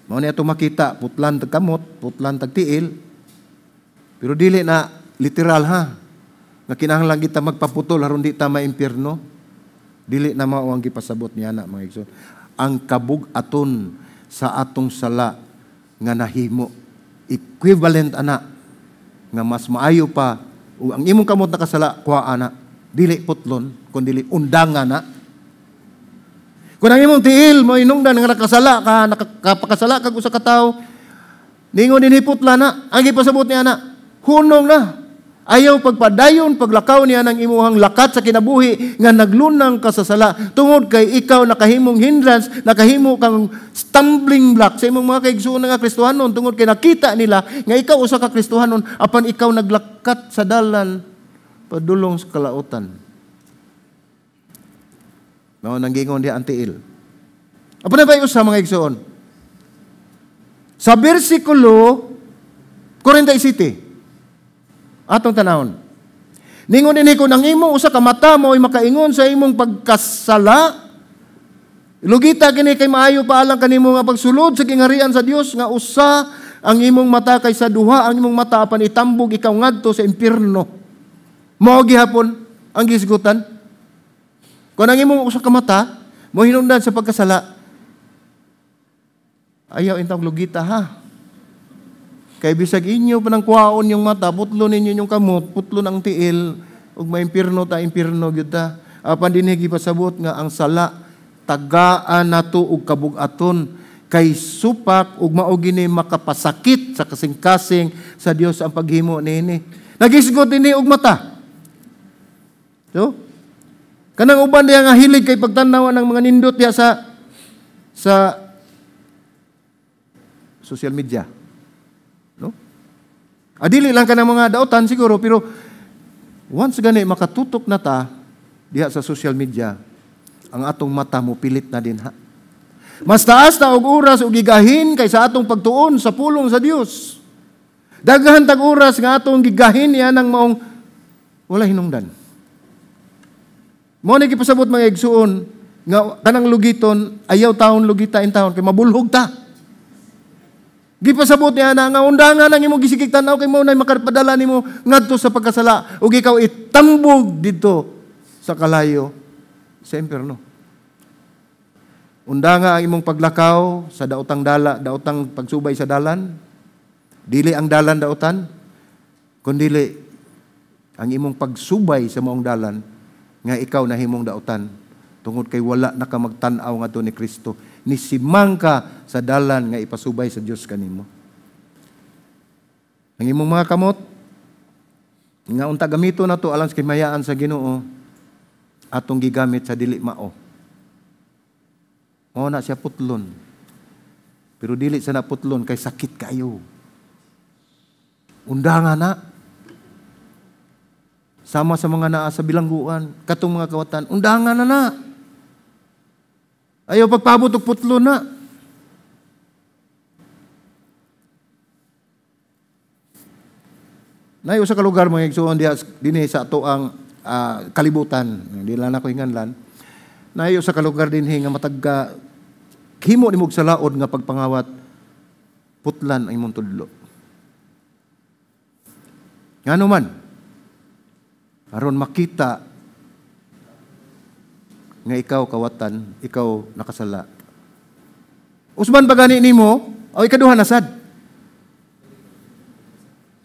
Mao niya ito makita, putlan tag kamot, putlan tag tiil, pero dili na literal ha. Nga kinahanglan kita magpaputol aron di ta maimpyerno. Dili na mao ang gipasabot niya na mga igsoon. Ang kabug-aton sa atong sala nga nahimo equivalent ana nga mas maayo pa ang imong kamot nakasala kuha ana dili putlon kundi undangan na. Kung ang imong tiil mo inungdan nga nakasala ka, nakapakasala kag usa ka tawo, ningon dinhi putla na, ang gipasabot niya na, hunong na. Ayaw pagpadayon, paglakaw niya ng imuhang lakat sa kinabuhi nga naglunang ka sa sala. Tungod kay ikaw nakahimong hindrance, nakahimo kang stumbling block sa imong mga kaigsuon nga Kristohanon. Tungod kay nakita nila nga ikaw usa ka Kristohanon apan ikaw naglakat sa dalan padulong sa kalautan. Mao nang gingon di ang tiil. Apa na ba usa mga igsoon? Sa bersikulo 47 atong tanawon. Ningon ini ko nang imo usa ka mata mo ay makaingon sa imong pagkasala. Lugita kini kay maayo paalang kanimo nga pagsulod sa kingharian sa Dios nga usa ang imong mata kaysa duha ang imong mata apan itambog ikaw ngadto sa impyerno. Mao gihapon ang gisgutan. Kung ang imong usa ka mata mo hinungdan sa pagkasala, ayaw intang lugita ha. Kay bisag inyo pa nang kuhaon yung mata, putlon ninyo yung kamot, putlon ang tiil, ug maimpirno ta, impirno gyud ta. Apan dinhi gipasabot nga ang sala tagaan nato og kabug-aton kay supak ug mao gini makapasakit sa kasing-kasing sa Dios ang paghimo niini. Nagisgot dinhi og mata. So, kanang uban diha nga hilig kay pagtanaw ng mga nindot diha sa social media. No? Adili lang kanang mga dautan siguro pero once gani makatutok na ta diha sa social media, ang atong mata mo pilit na din ha. Mas taas ta og oras og gigahin kaysa atong pagtuon sa pulong sa Dios. Daghan tag oras nga atong gigahin yan ang maong wala hinungdan. Mo ni gipasabot mga igsuon nga kanang lugiton ayaw taon lugita in taon kay mabulhog ta. Gipasabot niya na nga undangan ang imong gisigig tanaw kay mo nay makapadala nimo ngadto sa pagkasala ug ikaw itambog didto sa kalayo sa impyerno. Undanga ang imong paglakaw sa daotang daotang pagsubay sa dalan. Dili ang dalan daotan kundi ang imong pagsubay sa maong dalan nga ikaw nahimong daotan tungod kay wala na ka magtan-aw ngadto ni Kristo, nisimang ka sa dalan nga ipasubay sa Dios kanimo. Ang imong mga kamot nga unta gamito na to alang sa kimayaan sa Ginoo atong gigamit sa dili mao. Mao na siya putlon. Pero dili sa naputlon kay sakit kayo. Undangan na. Sama sa mga naa sa bilangguan, katong mga kawatan, undangan na. Ayaw pagpabot og putlo na. Nay usa ka lugar mga igsoon diha dinhi sa ato ang kalibutan. Di lang ako hinganlan. Nay usa ka lugar dinhi nga matagka himo nimog sa laod nga pagpangawat putlan ang imong tudlo. Ngano man aron makita nga ikaw kawatan, ikaw nakasala. Usman ba gani nimo o ikaduha na sad?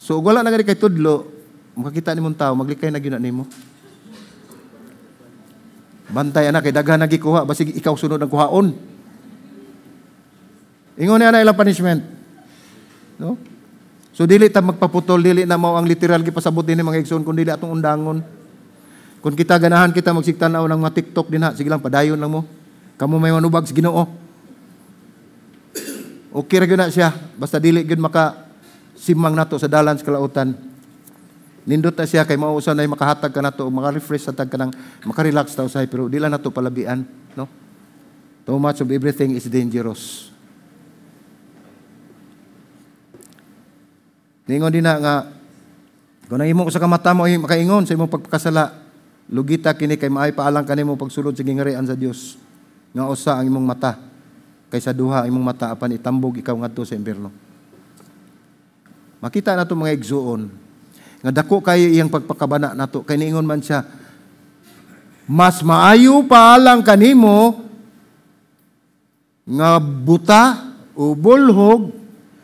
So wala na gani kay tudlo, makakita nimong tao, maglikay na gyud nimo. Bantay ana kay daghan nagikuha basig ikaw sunod ang kuhaon. Ingon niya na ilang punishment. No? So dili ta magpaputol, dili na mao ang literal gipasabot dinhi mga igsoon kun dili atong undangon. Kung kita ganahan kita magsigtanaw ng mga TikTok dinha, sige lang padayon lang mo. Kamo may manubag sa Ginoo. Okay ra gyud na siya, basta dili gyud maka simang nato sa dalan sa kalautan. Nindot na siya kay mao usa nay makahatag ka nato, maka-refresh sa tag kanang maka-relax ta usahay pero dili nato palabian, no? Too much of everything is dangerous. Ningon din na nga, kung nahimo ko sa kamata mo, makaingon sa imong pagpakasala, lugita kini kay maay paalang kanimo pagsulod sa gingarian sa Dios. Nga usa ang imong mata, kaysa duha ang imong mata apan itambog ikaw ngadto sa impierno. Makita nato mga igsuon, nga dako kay iyang pagpakabana nato, kay niingon man siya, mas maayo paalang kanimo nga buta o bulhog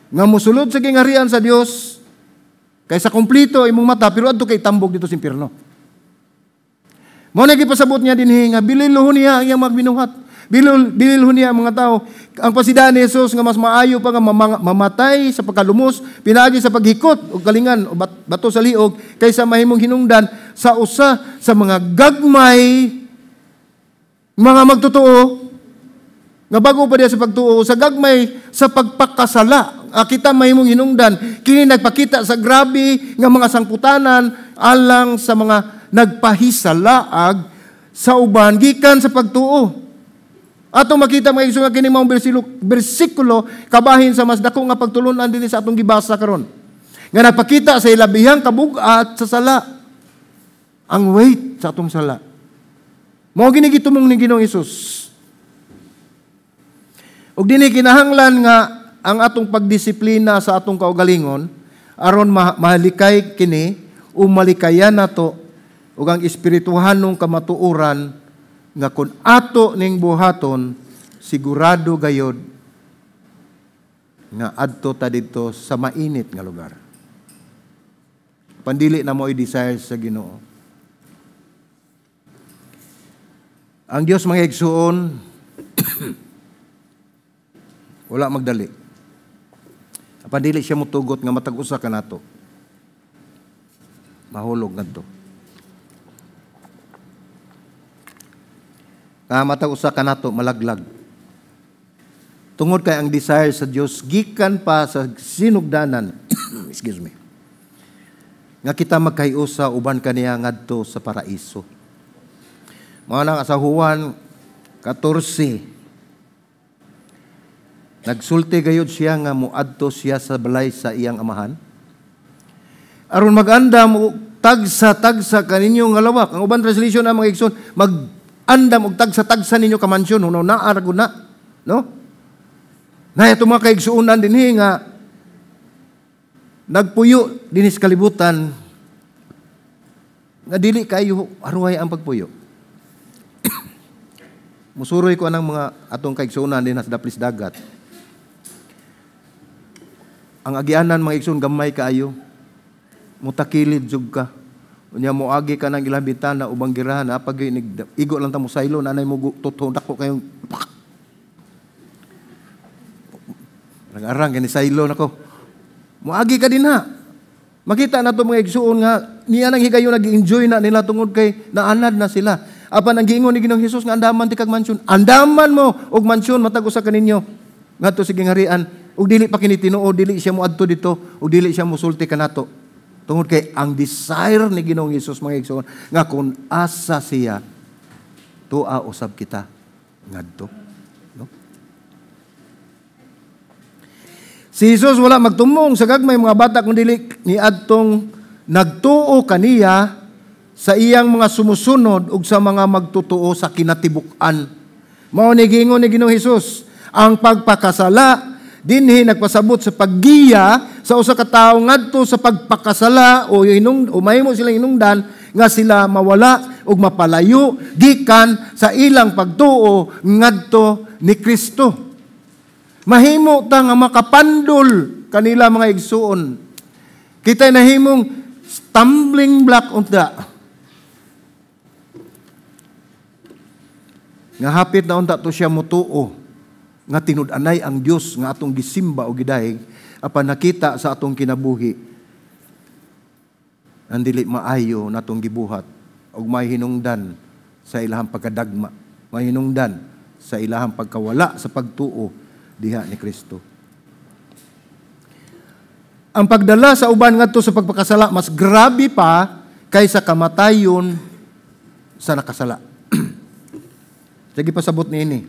nga musulod sa gingarian sa Dios kaysa kumplito imong mata pero adto kay tambog dito sa impierno. Mao na gipasabot niya dinhi nga bililhon niya ang iyang magbinuhat. Bililhon niya ang mga tao. Ang pasidaan ni Jesus nga mas maayo pa nga mamatay sa pagkalumos pinaagi sa paghikot o kalingan o bato sa liog kaysa mahimong hinungdan sa usa sa mga gagmay mga magtotoo nga bago pa diya sa pagtuo sa gagmay sa pagpakasala. Kita mahimong hinungdan kini nagpakita sa grabe nga mga sangputanan alang sa mga nagpahisalaag sa uban gikan sa pagtuo. Ato makita mga igsoon nga kini mao bersikulo kabahin sa mas dako nga pagtulunan dinhi sa atong gibasa karon. Nga nagpakita sa ilabihang kabug-at sa sala. Ang weight sa atong sala. Mao gini gitumong ni Ginoong Hesus. Ug dinhi kinahanglan nga ang atong pagdisiplina sa atong kaugalingon aron mahalikay kini o malikayan nato ug ang espirituhanong kamatuoran nga kun ato ning buhaton sigurado gayod nga adto ta didto sa mainit nga lugar. Pandili na mo i-desire sa Ginoo. Ang Dios mga igsuon wala magdali. Apan dili siya mutugot nga matag usa ka nato. Mahulog ngadto. Matag usa ka nato malaglag. Tungod kay ang desire sa Dios gikan pa sa sinugdanan. Excuse me. Nga kita magkayusa uban kaniya ngadto sa paraiso. Mao nang sa Juan 14 nagsulti gayud siya nga muadto siya sa balay sa iyang amahan. Aron mag-andam og tagsa-tagsa kaninyo nga lawak. Ang uban translation na mga igsoon, mag-andam og tagsa-tagsa ninyo ka mansyon huno na aragod na, no? Na ito mga kaigsuunan dinhi nga nagpuyo dinhi sa kalibutan nga dili kayo aruhay ang pagpuyo. Musuroy ko anang mga atong kaigsuunan din sa daplis dagat. Ang agianan mga igsoon gamay kaayo. Mutakilid jud ka. Unya moagi ka nang ilang bintana ubang girahan apag igo lang ta mo saylo nanay mo tutong dako kayong nag-arang kani saylo nako. Moagi ka din ha. Makita nato mga igsuon nga niya nang higayon nag-enjoy na nila tungod kay naanad na sila. Apan ang giingon ni Ginoong Hesus nga andaman ti kag mansyon. Andaman mo og mansyon matag usa kaninyo ngadto sa gingarian. Ug dili pa kini tinuod, dili siya moadto dito, ug dili siya mosulti kanato. Tungod kay ang desire ni Ginoong Hesus mga igsoon nga kun asa siya tua usab kita ngadto, no? Si Jesus wala magtumong sa gagmay mga bata kun dili ni adtong nagtuo kaniya sa iyang mga sumusunod ug sa mga magtutuo sa kinatibuk-an. Mao ni giingon ni Ginoong Hesus, ang pagpakasala dinhi nagpasabot sa paggiya sa usa ka tawo ngadto sa pagpakasala o mahimo silang hinungdan nga sila mawala ug mapalayo gikan sa ilang pagtuo ngadto ni Kristo. Mahimo ta nga makapandol kanila mga igsuon. Kita nahimong stumbling block unta. nga hapit na unta to siya mutuo nga tinud-anay ang Dios nga atong gisimba o gidahig apan nakita sa atong kinabuhi ang dili maayo natong gibuhat ug may hinungdan sa ilahang pagkadagma, may hinungdan sa ilahang pagkawala sa pagtuo diha ni Kristo. Ang pagdala sa uban ngadto sa pagpakasala mas grabe pa kaysa kamatayon sa nakasala. Sige pasabot niini.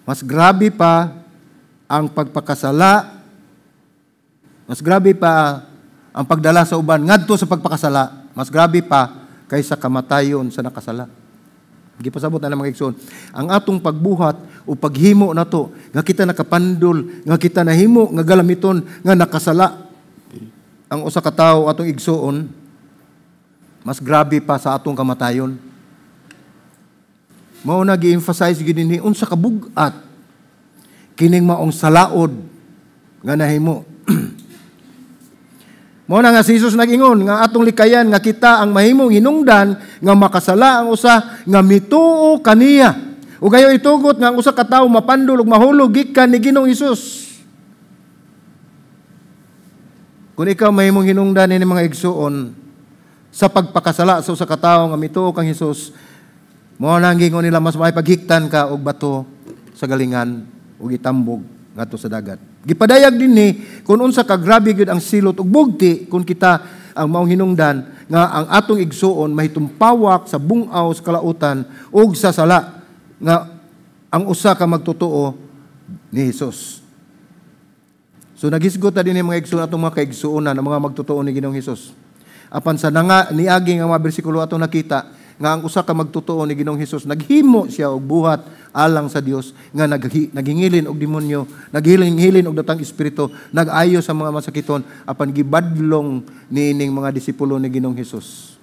Mas grabe pa ang pagpakasala, mas grabe pa ang pagdala sa uban ngadto sa pagpakasala, mas grabe pa kaysa kamatayon sa nakasala. Gipasabot na mga igsoon, ang atong pagbuhat o paghimo nato nga kita nakapandol, nga kita nahimo nga galamiton nga nakasala ang usa ka tawo atong igsoon, mas grabe pa sa atong kamatayon. Mao na gi-emphasize gid dinhi unsa ka bug-at kining maong salaod nga nahimo. Mao na nga si Jesus nag-ingon nga atong likayan nga kita ang mahimong hinungdan nga makasala ang usa nga mituo kaniya. Ug gayo itugot nga ang usa ka tawo mapandol ug mahulog gikan ni Ginoong Hesus. Kung ikaw mahimong hinungdan ni mga igsuon sa pagpakasala sa usa ka tawo nga mituo kang Hesus, mao nang gingon nila mas mahipaghiktan ka og bato sa galingan ug itambog ngadto sa dagat. Gipadayag dinhi kung unsa ka grabe gyud ang silot ug bugti kung kita ang maong hinungdan nga ang atong igsuon mahitumpawak sa bungaw sa kalautan ug sa sala nga ang usa ka magtotoo ni Hesus. So nagisgot ta dinhi mga igsuon atong mga kaigsuonan ang mga magtotoo ni Ginoong Hesus. Apan sa niagi nga mga bersikulo atong nakita nga ang usa ka magtotoo ni Ginoong Hesus naghimo siya og buhat alang sa Dios nga naghingilin og demonyo, naghilin og datang espiritu, nag-ayo sa mga masakiton apan gibadlong niining mga disipulo ni Ginoong Hesus.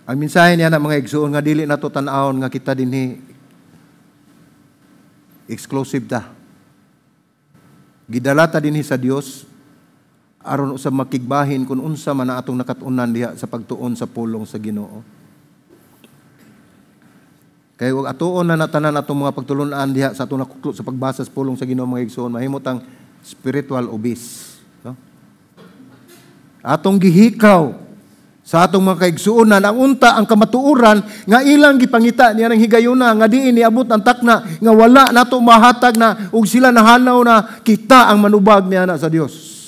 Ang mensahe niya na mga igsuon nga dili nato tan-awon nga kita dinhi exclusive ta. Gidala ta dinhi sa Dios aron sa makigbahin kung unsa man atong nakatunan diha sa pagtuon sa pulong sa Ginoo. Kaya wag atuon na natanan atong mga pagtulunan diha sa atong nakuklo sa pagbasa sa pulong sa Ginoo mga igsoon, mahimot ang spiritual obese. No? Atong gihikaw sa atong mga kaigsuonan ang unta ang kamatuoran nga ilang gipangita niya ng higayuna nga diin niabot ang takna nga wala nato mahatag na ug sila nahanaw na kita ang manubag niya na sa Dios.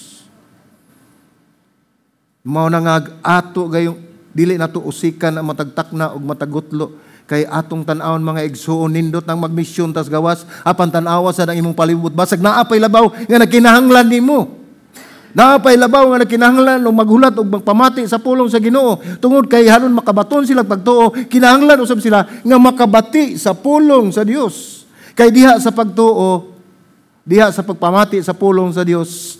Mao na nga ato gayong dili nato usikan ang matagtakna ug matagutlo kay atong tan-awon mga igsuon nindot nang magmisyon tas gawas apan tan-awa sa nang imong palibot basag naa pay labaw nga nagkinahanglan nimo. Naa pay labaw nga nagkinahanglan og maghulat og magpamati sa pulong sa Ginoo tungod kay halon makabaton sila pagtuo kinahanglan usab sila nga makabati sa pulong sa Dios. Kay diha sa pagtuo, diha sa pagpamati sa pulong sa Dios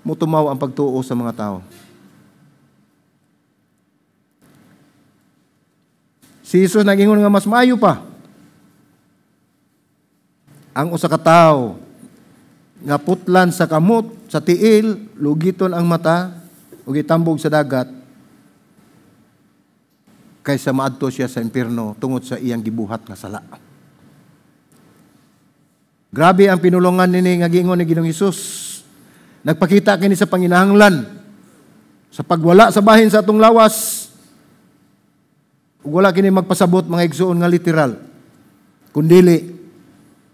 mutumaw ang pagtuo sa mga tao. Si Jesus nag-ingon nga mas maayo pa ang usa ka tawo nga putlan sa kamot, sa tiil, lugiton ang mata ug itambog sa dagat kaysa maadto siya sa impierno tungod sa iyang gibuhat nga sala. Grabe ang pinulongan nini nga giingon ni Ginoong Hesus. Nagpakita kini sa panginahanglan sa pagwala sa bahin sa atong lawas. Wala kini magpasabot mga igsuon nga literal. Kundili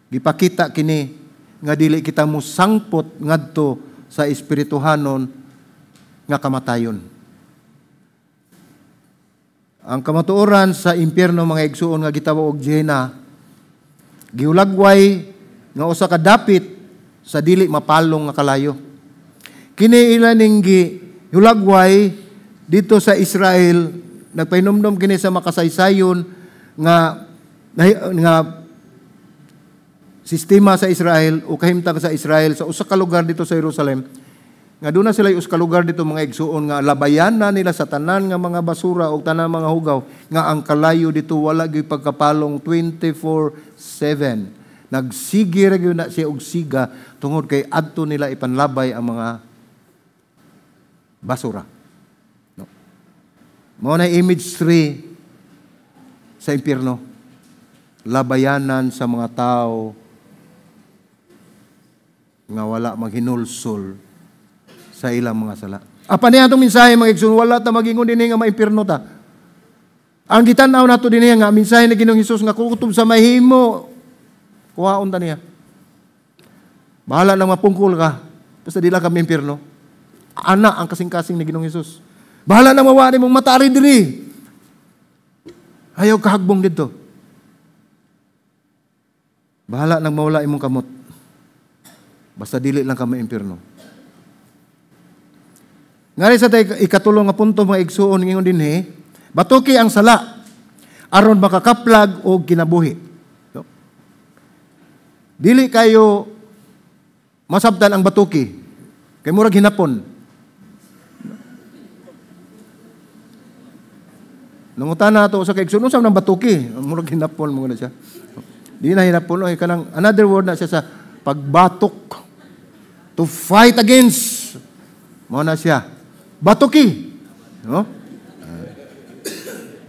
gipakita kini nga dili kita mo sangpot ngadto sa espirituhanon nga kamatayon. Ang kamatuoran sa impierno mga igsuon nga gitawag og Gehenna giulagway nga usa ka dapit sa dili mapalong nga kalayo. Kini ilaning giulagway dito sa Israel. Nagpahinomdom kini sa makasaysayon nga sistema sa Israel o kahimtang sa Israel sa usa ka lugar dito sa Jerusalem nga doon na sila usa ka lugar dito mga igsuon nga labayan na nila sa tanan nga mga basura o tanan mga hugaw nga ang kalayo dito wala gyud pagkapalong 24/7. Nagsige ra gyud na siya og siga tungod kay adto nila ipanlabay ang mga basura. Mao na image 3 sa impyerno. Labayanan sa mga tao nga wala maghinulsol sa ilang mga sala. Apa niya itong mensahe mga igsoon, wala ta magingon din nga maimpirno ta. Ang gitanaw nato din nga mensahe na Ginoong Hesus nga kukutob sa mahimo, kuhaon ta niya. Bahala nang mapungkol ka, basta di lang kami impirno. Ana ang kasing-kasing ni Ginoong Hesus. Bahala nang mawari mong matari diri. Ayaw kahagbong dito. Bahala nang mawala imong kamot. Basta dili lang kami impirno. Ngari sa tayo ikatulong nga punto mga igsuon ngingon dinhi, batuki ang sala aron makakaplag og kinabuhi. No? Dili kayo masabtan ang batuki kay murag hinapon. Nangutan na ito sa kaigsuon, unsa nang batuki? Murag hinapon mo na siya. Di na hinapon, oy kanang another word na siya sa pagbatok. To fight against. Mo na siya. Batuki. No?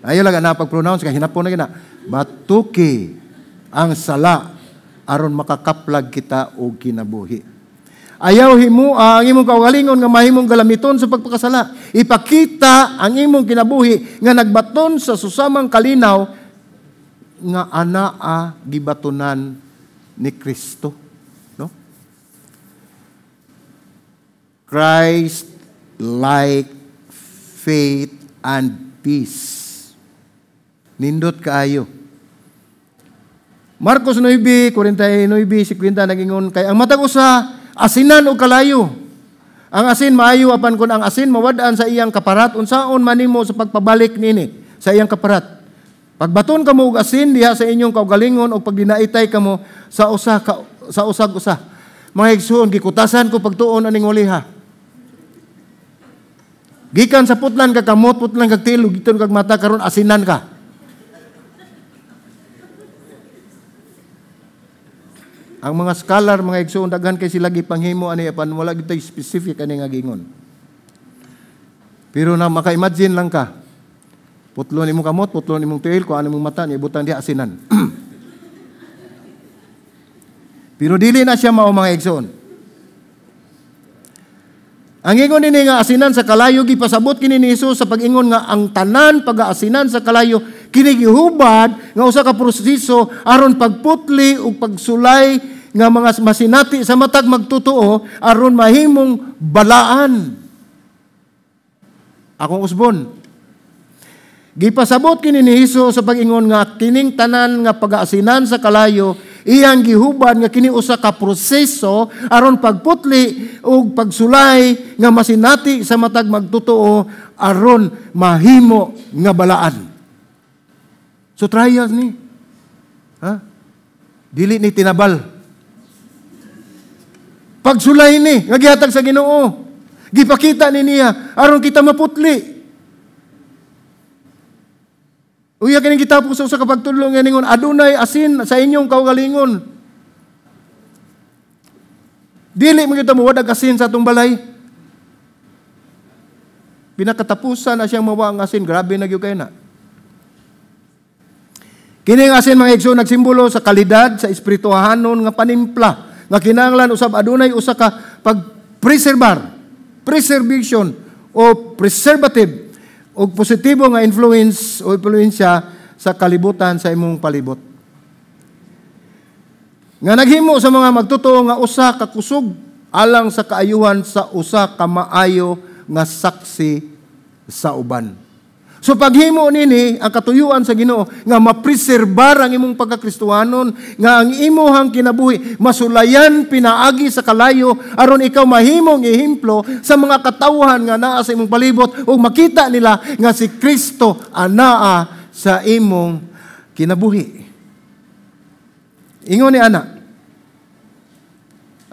Ayo lang na pag-pronounce kay hinapon na gina. Batuki ang sala aron makakaplag kita og kinabuhi. Ayaw himo ang imong kaugalingon nga mahimong galamiton sa pagpakasala. Ipakita ang imong kinabuhi nga nagbaton sa susamang kalinaw nga anaa gibatunan ni Kristo. No? Christ-like faith and peace. Nindot kaayo. Marcos 9:49-50 nagingon kay ang matag usa asinan o kalayo. Ang asin maayo apan kun ang asin mawad-an sa iyang kaparat unsaon manimo sa pagpabalik nini sa iyang kaparat. Pagbaton kamo og asin diha sa inyong kaugalingon o pagdinaitay kamo sa usag-usa. Mga igsoon gikutasan ko pagtuon aning uliha. Gikan sa putlan ka kamot, putlan kag tilo, giton kag mata karon asinan ka. Ang mga scholar, mga igsoon, daghan kay sila gipanghimo ani apan wala gitay specific ani nga gingon. Pero na maka-imagine lang ka. Putlon imong kamot, putlon imong tiil, kuan imong mata, nibutan di asinan. Pero dili na siya mao mga igsoon. Ang ingon ini nga asinan sa kalayo gipasabot kini ni Hesus sa pag-ingon nga ang tanan pag-aasinan sa kalayo kini gihubad nga usa ka proseso aron pagputli ug pagsulay nga mga masinati sa matag magtutuo aron mahimong balaan. Akong usbon. Gipasabot kini ni Hesus sa pag-ingon nga kining tanan nga pag-aasinan sa kalayo iyang gihubad nga kini usa ka proseso aron pagputli ug pagsulay nga masinati sa matag magtutuo aron mahimo nga balaan. So trials ni. Ha? Dili ni tinabal. Pagsulay ni nga gihatag sa Ginoo. Gipakita ni niya aron kita maputli. Uya kining gitapos sa usa ka pagtudlo nga ningon adunay asin sa inyong kaugalingon. Dili mo kita mawadag asin sa atong balay. Pinakatapusan na siyang mawa ang asin, grabe na gyud kay na. Kining asin mga igsoon nagsimbolo sa kalidad sa espirituhanon nga panimpla nga kinahanglan usab adunay usa ka preservation o preservative o positibo nga influence o impluwensya sa kalibutan sa imong palibot. Nga naghimo sa mga magtutuo nga usa ka kusog alang sa kaayuhan sa usa ka maayo nga saksi sa uban. So paghimo nini ang katuyuan sa Ginoo nga mapreserbar ang imong pagkakristohanon nga ang imuhang kinabuhi masulayan pinaagi sa kalayo aron ikaw mahimong ehemplo sa mga katawhan nga naa sa imong palibot ug makita nila nga si Kristo anaa sa imong kinabuhi. Ingon ni ana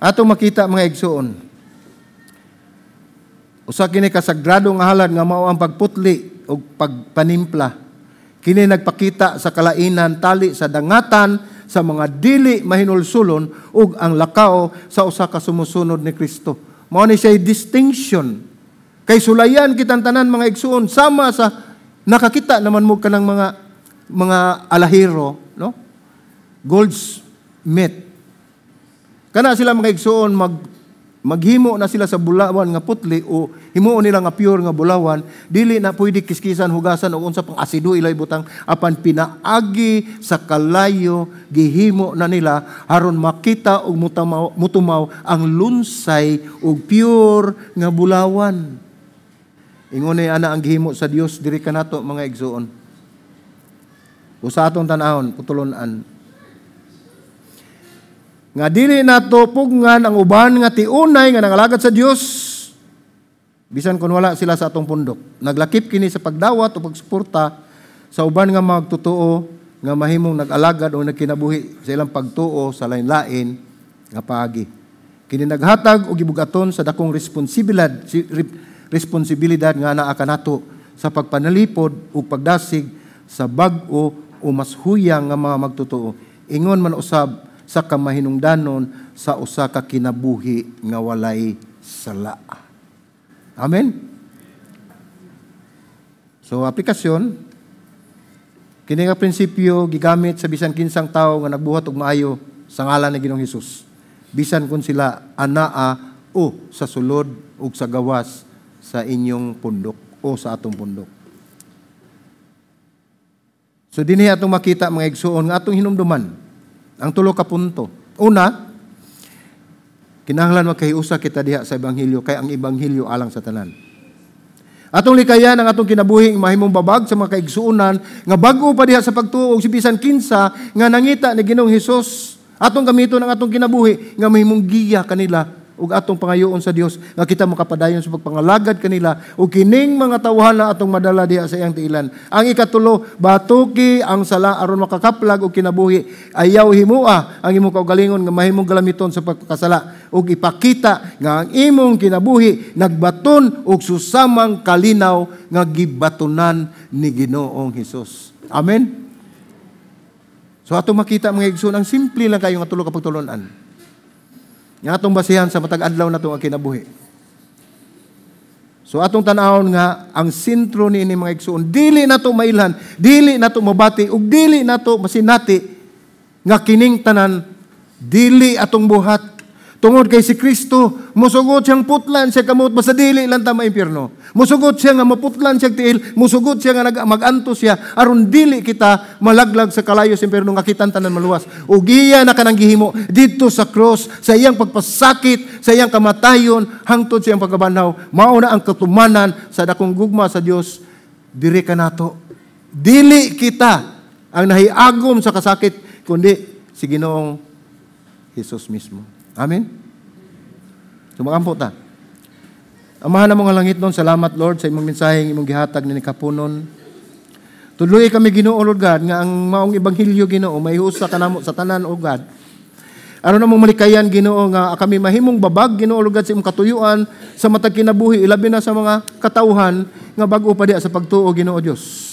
ato makita mga igsoon usa kini kasagrado nga halad nga mao ang pagputli o pagpanimpla. Kini nagpakita sa kalainan tali sa dangatan sa mga dili mahinulsulon ug ang lakaw sa usa ka sumusunod ni Kristo. Mao ni siya distinction. Kay sulayan kitang tanan mga igsoon sama sa nakakita naman mo ka ng mga alahero, no? Goldsmith. Kana sila mga igsoon, maghimo na sila sa bulawan nga putli o himuon nila nga pure nga bulawan, dili na pwede kiskisan, hugasan o unsa pang asido ilay butang, apan pinaagi sa kalayo gihimo na nila aron makita og mutumaw ang lunsay og pure nga bulawan. Ingon ni ana ang gihimo sa Dios diri kanato mga igsoon. O sa atong tan-awon, putulon-an. Nga dili nato pugngan ang uban nga tiunay nga nangalagad sa Dios bisan kun wala sila sa atong pundok. Naglakip kini sa pagdawat o pagsuporta sa uban nga magtotoo nga mahimong nag-alagad o nagkinabuhi sa ilang pagtuo sa lain-lain nga paagi. Kini naghatag og gibugaton sa dakong responsibilidad nga naa kanato sa pagpanalipod ug pagdasig sa bag-o o mas huyang nga mga magtotoo. Ingon man usab sa kamahinungdanon sa usa ka kinabuhi nga walay sala. Amen? So, aplikasyon, kini nga prinsipyo gigamit sa bisan kinsang tao nga nagbuhat og maayo sa ngalan ni Ginoong Hesus. Bisan kun sila anaa o sa sulod o sa gawas sa inyong pundok o sa atong pundok. So, dinhi atong makita mga igsoon nga atong hinumduman ang tulo ka punto. Una, kinahanglan magkahiusa kita diha sa Ebanghelyo, kay ang Ebanghelyo alang sa tanan. Atong likayan ang atong kinabuhi mahimong babag sa mga kaigsuonan nga bag-o pa diha sa pagtuo og bisan kinsa nga nangita ni Ginoong Hesus. Atong gamiton ang atong kinabuhi nga mahimong giya kanila ug atong pangayoon sa Dios nga kita makapadayon sa pagpangalagad kanila ug kining mga tawhana atong madala diha sa iyang tiilan. Ang ikatulo, batuki ang sala aron makakaplag og kinabuhi. Ayaw himua ang imong kaugalingon nga mahimong galamiton sa pagkasala ug ipakita nga ang imong kinabuhi nagbaton og susamang kalinaw nga gibatunan ni Ginoong Hesus. Amen. So atong makita mga igsoon, ang simple lang kayo nga tulo ka pagtulunan. Nga atong basihan sa matag adlaw na itong kinabuhi. So atong tanawon nga ang sentro ni ini mga igsoon, dili nato mailhan, dili nato mabati ug dili nato masinati nga kining tanan dili atong buhat. Tungod kay si Kristo, musugot siyang putlan siya kamot basta dili lang ta maimpierno. Musugot siya nga maputlan siya tiil, musugot siya nga maganto siya aron dili kita malaglag sa kalayo sa impierno nga kitan tanan maluwas. Ug iya na kanang gihimo didto sa cross, sa iyang pagpasakit, sa iyang kamatayon hangtod sa iyang pagkabanhaw. Mao na ang katumanan sa dakong gugma sa Dios diri kanato. Dili kita ang nahiagom sa kasakit kundi si Ginoong Hesus mismo. Amen? Sumakampo ta. Amahan na mga langit nun, salamat Lord sa imong mensaheng imong gihatag ni kapunon. Tuloy kami Ginoo Lord God, nga ang maong Ebanghelyo Ginoo, maihusa ka namo sa tanan o God. Aron namong malikayan Ginoo nga kami mahimong babag Ginoo Lord God sa imong katuyuan sa matag kinabuhi, ilabi na sa mga katawhan nga bag-o pa diha sa pagtuo Ginoo Dios.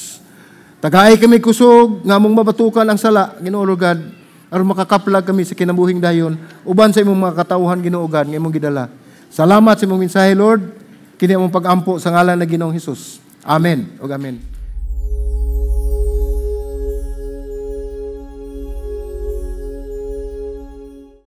Tagaay kami kusog nga among mabatukan ang sala Ginoo Lord God. Aron makakaplag kami sa kinabuhing dayon uban sa imong mga katawhan Ginoo God nga imong gidala. Salamat sa imong mensahe Lord, kini among pag-ampo sa ngalan ng Ginoong Hesus. Amen ug amen.